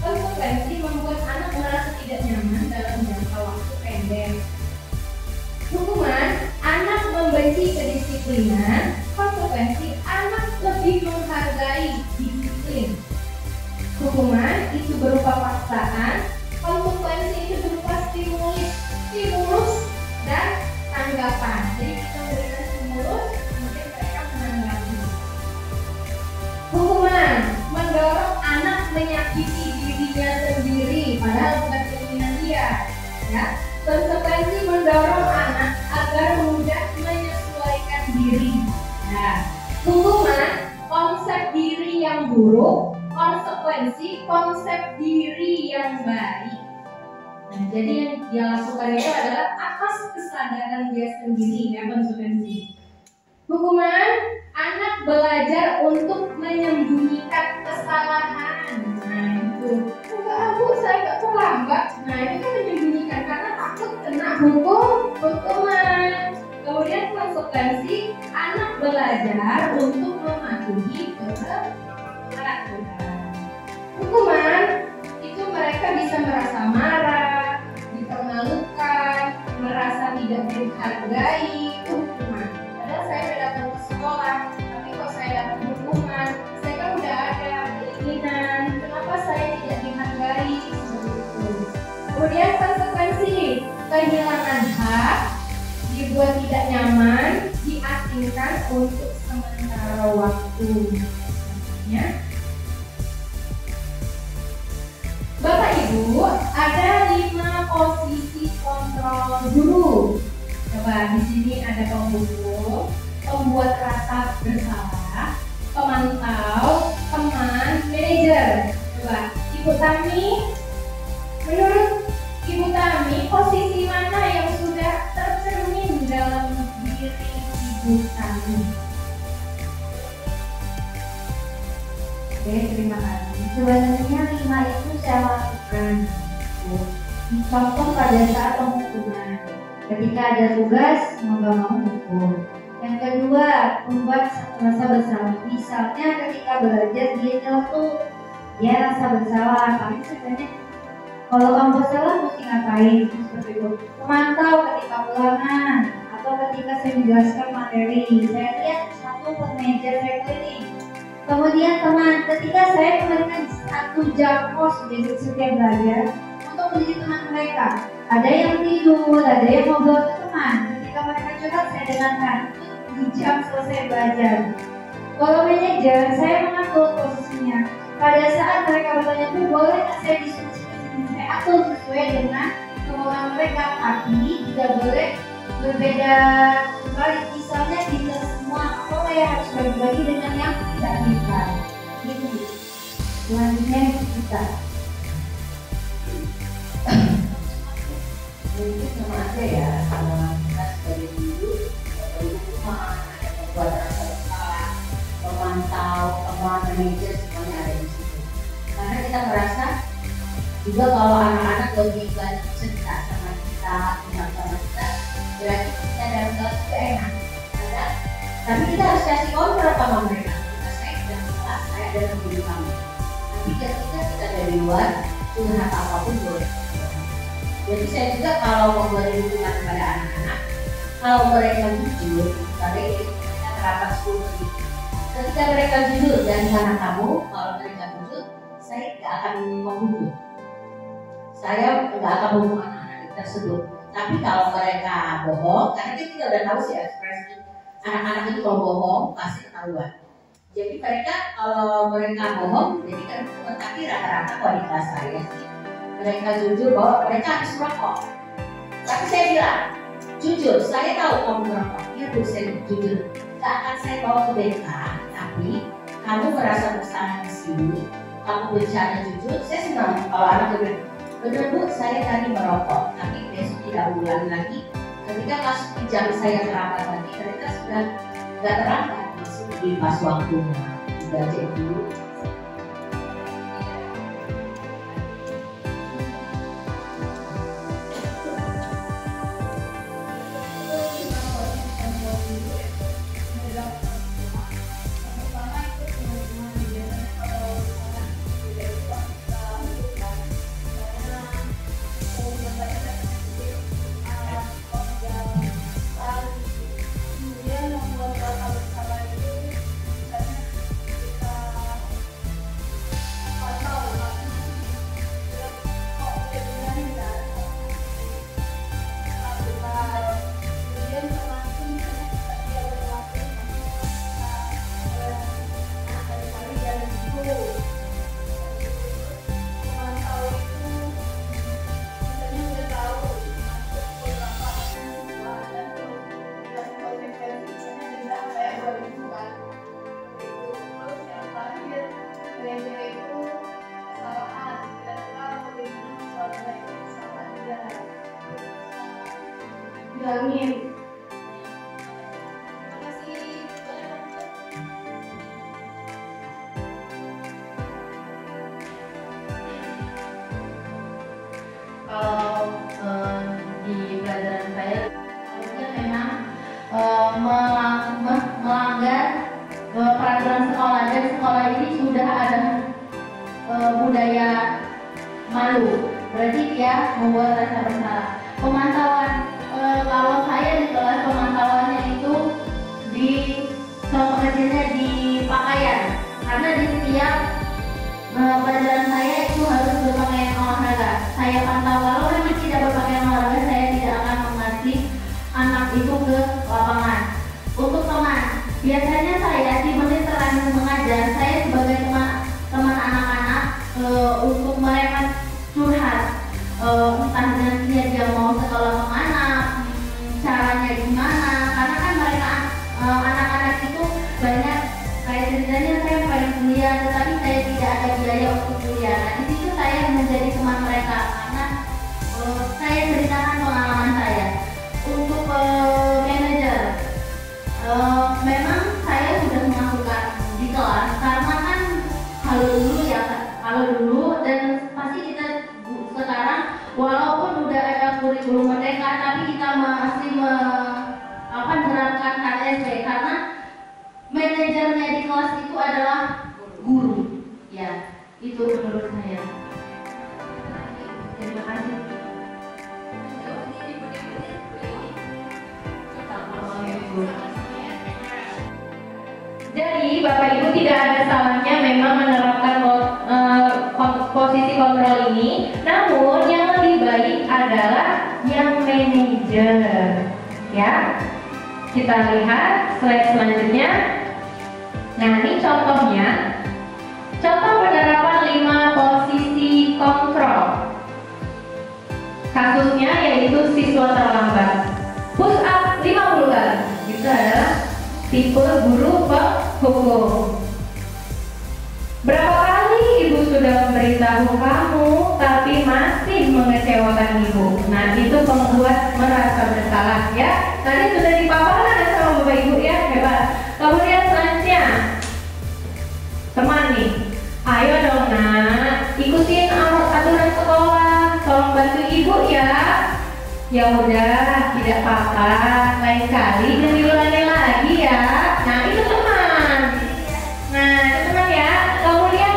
Konsekuensi membuat anak merasa tidak nyaman dalam jangka waktu pendek. Hukuman anak membenci kedisiplinan. Konsekuensi anak lebih menghargai disiplin. Hukuman itu berupa paksaan, konsekuensi itu berupa stimulus dan tanggapan. Jadi kita berikan stimulus, kemudian mereka menanggapi. Hukuman mendorong anak menyakiti dirinya sendiri, padahal bukan keinginan dia. Ya, konsekuensi mendorong anak agar mudah menyesuaikan diri. Nah, hukuman konsep diri yang buruk, konsekuensi konsep diri yang baik. Nah, jadi yang dia lakukan itu adalah atas kesadaran dia sendiri ya konsekuensi. Hukuman anak belajar untuk menyembunyikan kesalahan. Nah itu, enggak Bu, saya enggak terlambat. Nah ini kan menyembunyikan karena takut kena hukuman. Kemudian konsekuensi anak belajar untuk mematuhi peraturan. Hukuman itu mereka bisa merasa marah, dipermalukan, merasa tidak dihargai, itu hukuman. Padahal saya sudah datang ke sekolah, tapi kok saya dapat hukuman, saya kan udah ada keinginan, kenapa saya tidak dihargai, seperti itu. Kemudian konsekuensi kehilangan hak, dibuat tidak nyaman, diasingkan untuk sementara waktu. Ya. Bapak Ibu, ada 5 posisi kontrol guru. Coba di sini ada pembuku, pembuat rasa bersalah, pemantau, teman, manajer. Coba Ibu Tami, menurut Ibu Tami, posisi mana yang sudah tercermin dalam diri Ibu Tami? Oke, terima kasih. Sebenarnya 5 itu saya lakukan. Contoh pada saat penghukuman. Ketika ada tugas, mau gak mau hukum. Yang kedua, membuat rasa bersalah. Misalnya ketika belajar dia jatuh, dia rasa bersalah. Tapi sebenarnya kalau kamu salah mesti ngapain? Seperti itu. Memantau ketika ulangan atau ketika saya menjelaskan materi. Saya lihat satu per meja saya keliling. Kemudian teman, ketika saya memberikan 1 jam kos basic setiap belajar untuk menjadi teman mereka. Ada yang tidur, ada yang ngobrol ke teman. Ketika mereka curhat, saya dengarkan. Itu di jam selesai belajar. Kalau manajer, saya mengatur posisinya. Pada saat mereka bertanya tuh, boleh nggak saya diskusi ke sini? Saya atur sesuai dengan kemauan mereka. Tapi tidak boleh berbeda balik. Misalnya kita semua boleh harus bagi-bagi dengan yang tidak kita. Gitu. Selanjutnya kita. Mungkin sama aja ya, sama kita sebagai guru rumah, membuat rasa bersalah, memantau, teman, manajer, semuanya ada di situ. Karena kita merasa juga kalau anak-anak lebih banyak cerita sama kita, sama kita, berarti kita dalam kelas itu enak. Ada, tapi kita harus kasih kontrol sama mereka. Saya sudah kelas, saya dalam diri kamu. Tapi ketika kita dari luar, curhat apapun boleh. Jadi saya juga kalau membuat dukungan kepada anak-anak, kalau mereka jujur, misalnya mereka terapkan 10 menit. Ketika mereka jujur dan sana kamu, kalau mereka jujur, saya tidak akan menghukum. Saya tidak akan menghukum anak-anak tersebut. Tapi kalau mereka bohong, karena kita udah tahu sih ekspresi anak-anak itu kalau bohong pasti ketahuan. Jadi mereka kalau mereka bohong, jadi kan hukuman. Tapi rata-rata kalau di kelas saya sih, mereka jujur bahwa mereka habis merokok. Tapi saya bilang, jujur, saya tahu kamu merokok. Ya Bu, saya jujur. Gak akan saya bawa ke BK, tapi kamu merasa bersalah di sini, kamu bicara jujur, saya senang kalau anak bilang, benar Bu, saya tadi merokok, tapi besok tidak ulang lagi. Ketika kasus pinjam saya terlambat lagi, mereka sudah nggak terlambat, masuk di pas waktunya. Sudah cek dulu. Amin. Kalau di pelajaran saya memang melanggar peraturan sekolah, dan sekolah ini sudah ada budaya malu, berarti dia membuat rasa bersalah. Pemantauan, kalau saya di kelas pemantauannya itu di contoh kecilnya di pakaian, karena di setiap pelajaran saya itu harus berpakaian olahraga. Saya pantau, kalau memang tidak berpakaian olahraga, saya tidak akan mengasih anak itu ke lapangan. Untuk teman, biasanya saya di menit terakhir mengajar, saya sebagai teman anak-anak untuk mereka curhat, entah nantinya dia mau sekolah kemana, caranya gimana, karena kan mereka anak-anak itu banyak kayak ceritanya saya pengen kuliah tetapi saya tidak ada biaya untuk kuliah. Nah di situ saya menjadi teman mereka karena saya ceritakan pengalaman saya untuk manajer. Memang saya sudah melakukan di kelas karena kan kalau dulu dan pasti kita sekarang walaupun udah ada kurikulum merdeka tapi kita masih menerapkan KSP karena manajernya di kelas itu adalah guru. Ya, itu menurut saya. Terima kasih. Jadi Bapak Ibu tidak ada salahnya memang menerapkan posisi kontrol ini, namun yang lebih baik adalah yang manajer. Ya, kita lihat slide selanjutnya. Nah ini contohnya, contoh penerapan 5 posisi kontrol. Kasusnya yaitu siswa terlambat. Push up 50 kali. Itu adalah tipe guru penghukum. Berapa kali ibu sudah memberitahu kamu tapi masih mengecewakan ibu? Nah itu membuat merasa bersalah ya. Tadi sudah dipaparkan sama Bapak Ibu ya, hebat. Kemudian selanjutnya teman nih, ayo dong nak, ikutin aturan sekolah, tolong bantu ibu ya. Ya udah, tidak apa-apa, lain kali dan diulangi lagi ya. Nah itu teman. Nah itu teman ya. Kemudian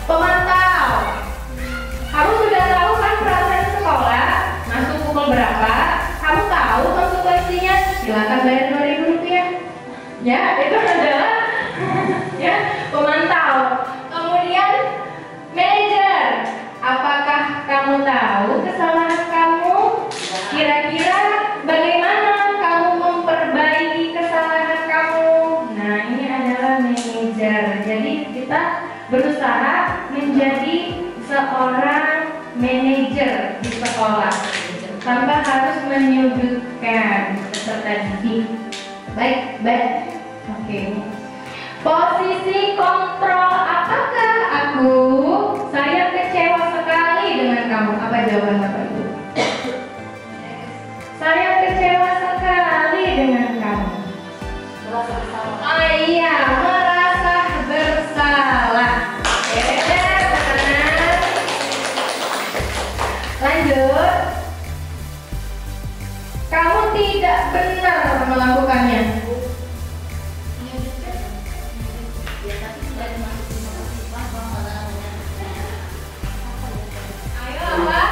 pemantau. Kamu sudah tahu kan peraturan sekolah masuk pukul berapa? Kamu tahu konsekuensinya? Silakan bayar 2.000 rupiah. Ya itu adalah ya pemantau. Kemudian manajer. Apakah kamu tahu kesalahan kamu? Kira-kira bagaimana kamu memperbaiki kesalahan kamu? Nah ini adalah manajer. Jadi kita berusaha menjadi seorang manajer di sekolah tanpa harus menyudutkan peserta didik. Baik. Oke. Posisi kontrol. Apakah saya kecewa sekali dengan kamu? Apa jawaban Bapak Ibu? Saya kecewa sekali dengan kamu. Oh iya, merasa bersalah. Lanjut. Kamu tidak benar melakukannya. Ayo apa?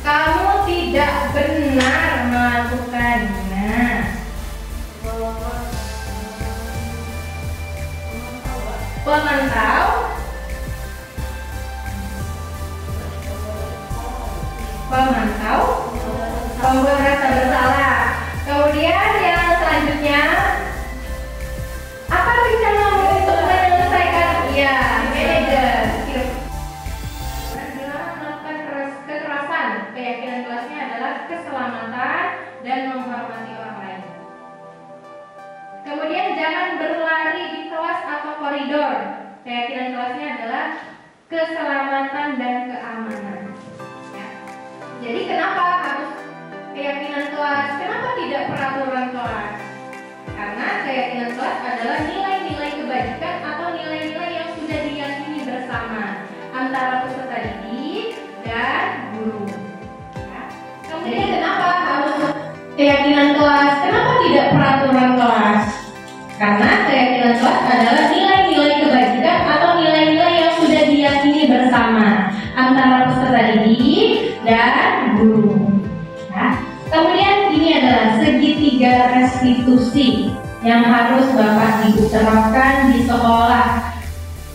Kamu tidak benar melakukannya. Pemantau. Membuat rasa bersalah. Kemudian yang selanjutnya, apa rencanamu untuk menyelesaikan? Ya, manajer. Dilarang melakukan kekerasan. Keyakinan kelasnya adalah keselamatan dan menghormati orang lain. Kemudian jangan berlari di kelas atau koridor. Keyakinan kelasnya adalah keselamatan dan keamanan. Ya. Jadi kenapa harus keyakinan kelas? Kenapa tidak peraturan kelas? Karena keyakinan kelas adalah nilai-nilai kebajikan atau nilai-nilai yang sudah diyakini bersama antara peserta didik dan guru. Ya. Kemudian kenapa harus keyakinan kelas? Kenapa tidak peraturan kelas? Karena keyakinan kelas adalah nilai-nilai kebajikan atau nilai-nilai yang sudah diyakini bersama antara peserta didik dan guru. Nah, kemudian ini adalah segitiga restitusi yang harus Bapak Ibu terapkan di sekolah.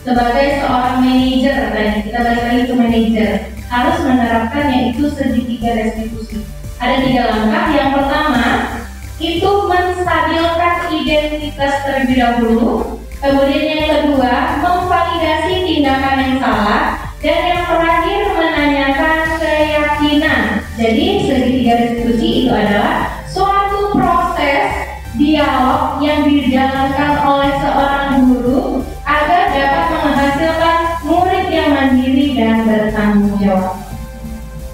Sebagai seorang manajer, tadi kita balik lagi ke manajer, harus menerapkan yaitu segitiga restitusi. Ada 3 langkah. Yang pertama itu menstabilkan identitas terlebih dahulu. Kemudian yang kedua memvalidasi tindakan yang salah. Dan yang terakhir menanyakan keyakinan. Jadi segitiga restitusi itu adalah suatu proses dialog yang dijalankan oleh seorang guru agar dapat menghasilkan murid yang mandiri dan bertanggung jawab.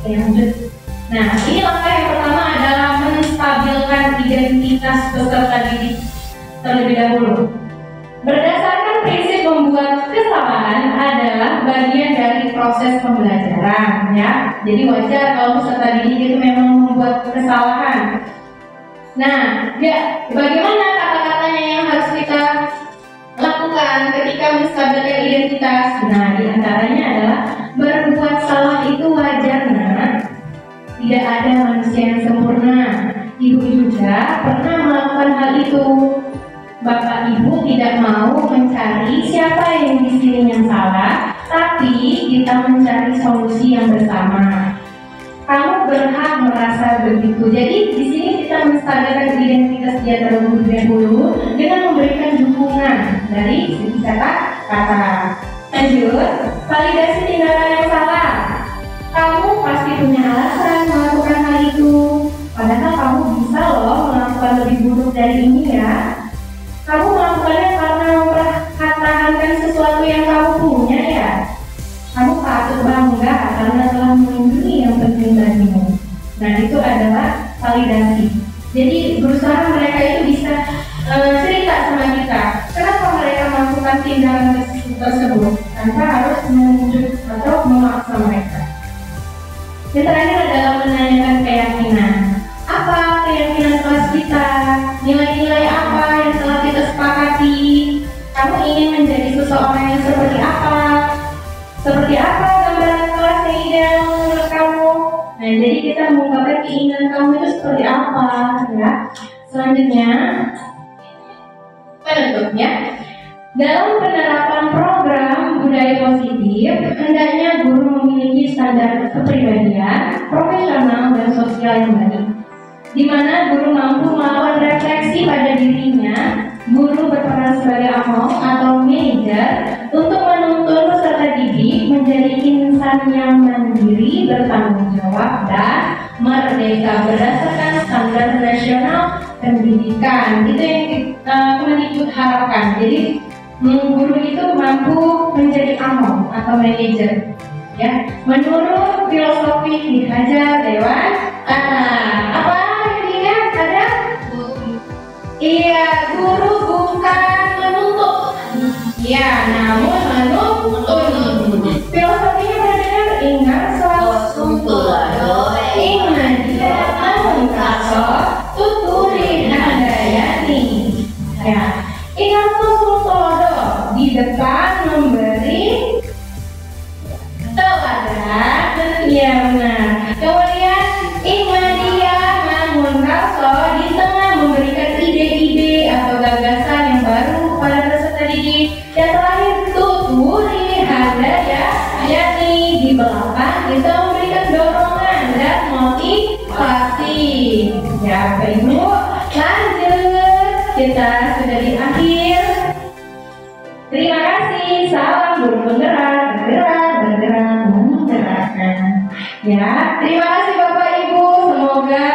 Lanjut. Nah, ini langkah yang pertama adalah menstabilkan identitas peserta didik terlebih dahulu. Berdasarkan prinsip membuat kesalahan adalah bagian dari proses pembelajaran, ya. Jadi wajar kalau peserta didik itu memang membuat kesalahan. Nah, ya, bagaimana kata-katanya yang harus kita lakukan ketika menstabilkan identitas? Nah, diantaranya adalah berbuat salah itu wajar, nah. Tidak ada manusia yang sempurna. Ibu juga pernah melakukan hal itu. Bapak Ibu tidak mau mencari siapa yang di sini yang salah, tapi kita mencari solusi yang bersama. Kamu berhak merasa begitu. Jadi di sini kita menstabilkan identitas dia terlebih dahulu dengan memberikan dukungan dari segi kata-kata. Lanjut, validasi tindakan yang salah. Kamu pasti punya alasan melakukan hal itu. Padahal kamu bisa loh melakukan lebih buruk dari ini ya. Kamu melakukannya karena mempertahankan sesuatu yang kamu punya ya. Kamu patut bangga karena telah melindungi yang penting bagimu. Nah, itu adalah validasi. Jadi berusaha mereka itu bisa cerita sama kita kenapa mereka melakukan tindakan tersebut tanpa harus menunjuk atau memaksa mereka. Yang terakhir adalah menanyakan keyakinan. Apa keyakinan kelas kita? Nilai-nilai apa yang telah kita sepakati? Kamu ingin menjadi seseorang yang seperti apa? Seperti apa gambaran kelas yang ideal menurut kamu? Nah, jadi kita mengungkapkan keinginan kamu itu seperti apa, ya. Selanjutnya, penutupnya, dalam penerapan program budaya positif, hendaknya guru memiliki standar kepribadian, profesional dan sosial yang baik, di mana guru mampu melakukan refleksi pada dirinya. Guru berperan sebagai among atau manajer untuk menuntun peserta didik menjadi insan yang mandiri, bertanggung jawab, dan merdeka berdasarkan standar nasional pendidikan. Itu yang Kemendikbud harapkan. Jadi guru itu mampu menjadi among atau manajer, ya, menurut filosofi Ki Hajar Dewantara. Apa yang diingat ada? Iya, guru bukan menuntut, ya, namun menuntun. Filosofinya benar-benar ingat ingat dia namun kaso tuturi handayani. Ya, ingat Sutodo di depan memberi teladan, ya benar. Kemudian Ihmadiyah namun kaso di tengah memberikan ide-ide atau gagasan yang baru kepada peserta didik. Yang terakhir tuturi handaya, yakni di belakang kita memberikan dorongan dan motivasi. Ya, Bapak Ibu, lanjut, kita sudah di akhir. Terima kasih. Salam guru penggerak, bergerak, menggerakkan. Ya, terima kasih Bapak Ibu. Semoga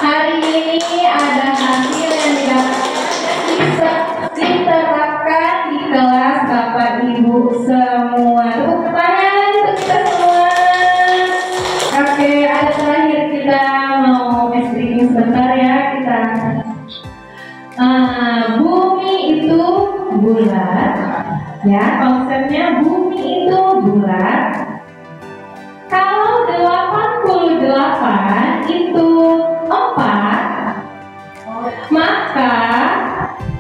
hari ini ada hasil yang bisa diterapkan di kelas Bapak Ibu semua. Tepuk tangan untuk kita semua. Oke, ada terakhir kita mau briefing sebentar ya. Kita bumi itu bulat, ya, konsepnya bumi itu bulat. Kalau 88 itu 4, maka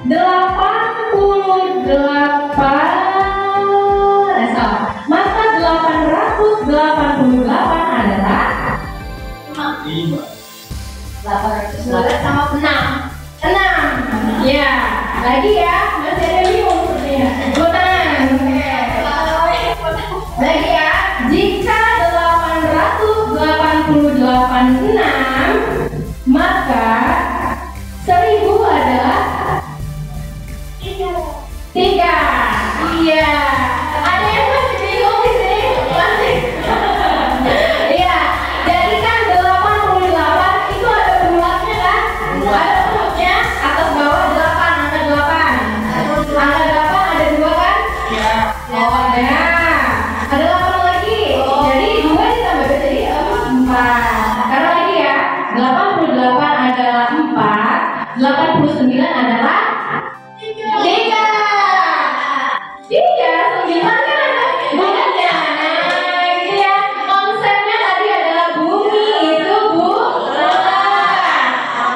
888 adalah 5. 812 sama 6. 6. Ya, lagi ya, masih ada bingung sepertinya. Tenang. Lagi ya. 89 adalah 3. 9 kan ada bulannya. Nah, itu ya. Konsepnya tadi adalah bumi itu bulan.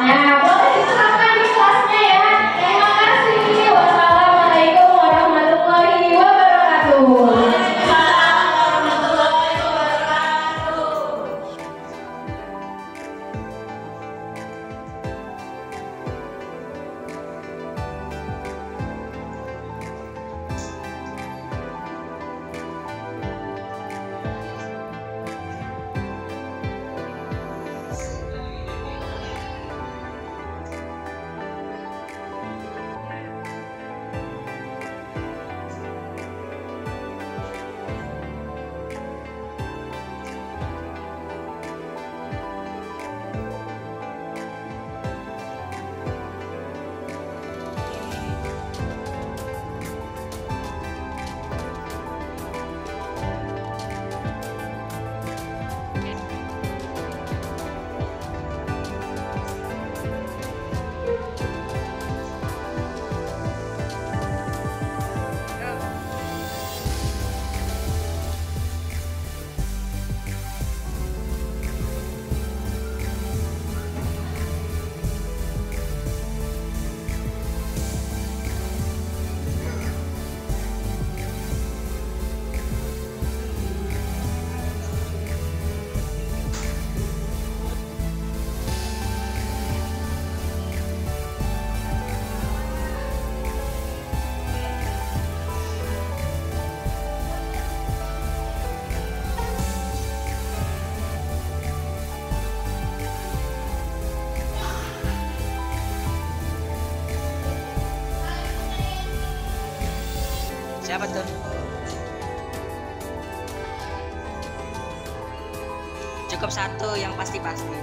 Nah, boleh diterapkan di kelasnya ya. Terima kasih. Wassalamualaikum warahmatullahi wabarakatuh. Siapa tuh? Cukup satu yang pasti-pasti.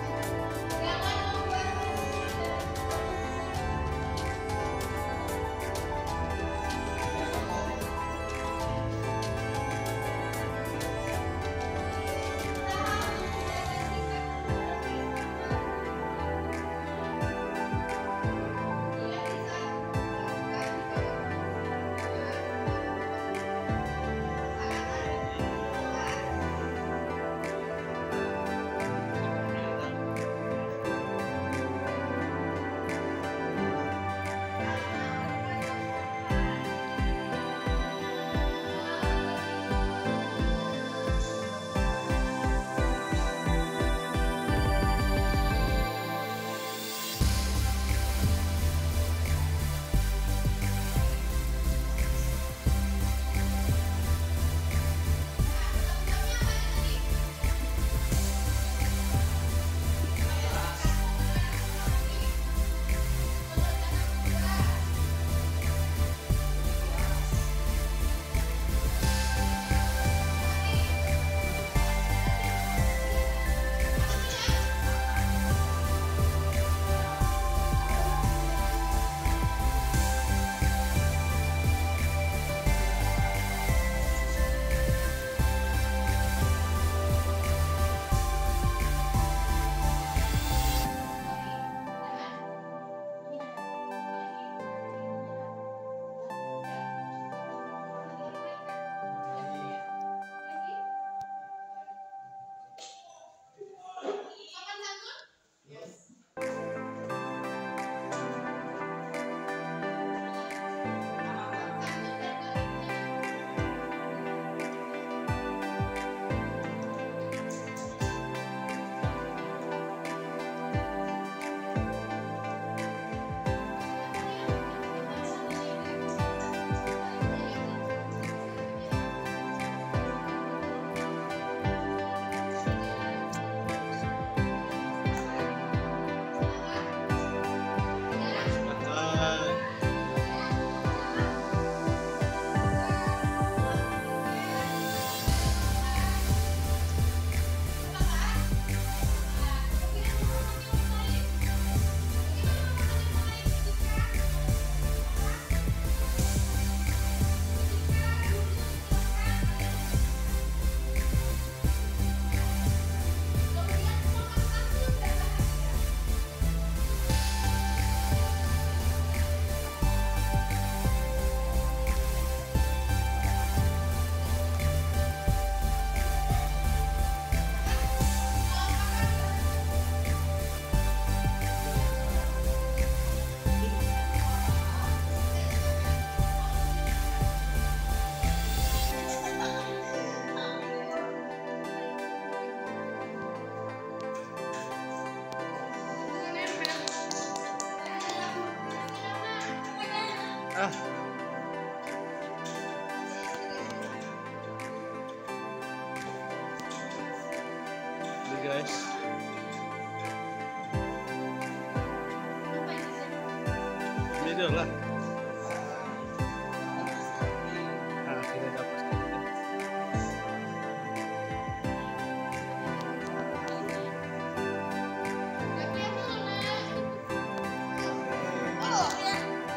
Ah. Ini guys. Video lah. Nah, kita dapat.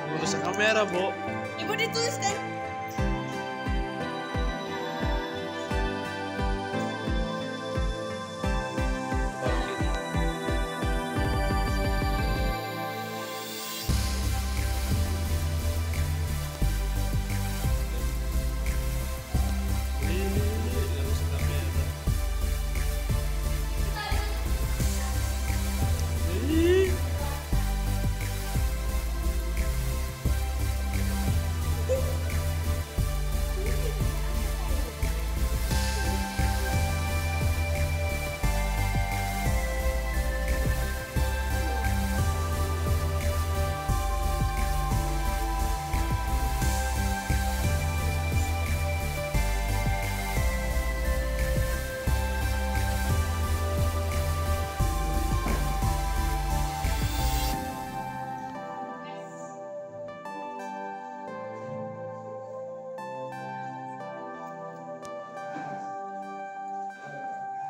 Lurus sa kamera, Bu. Ibu dituliskan.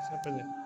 Siapa dia?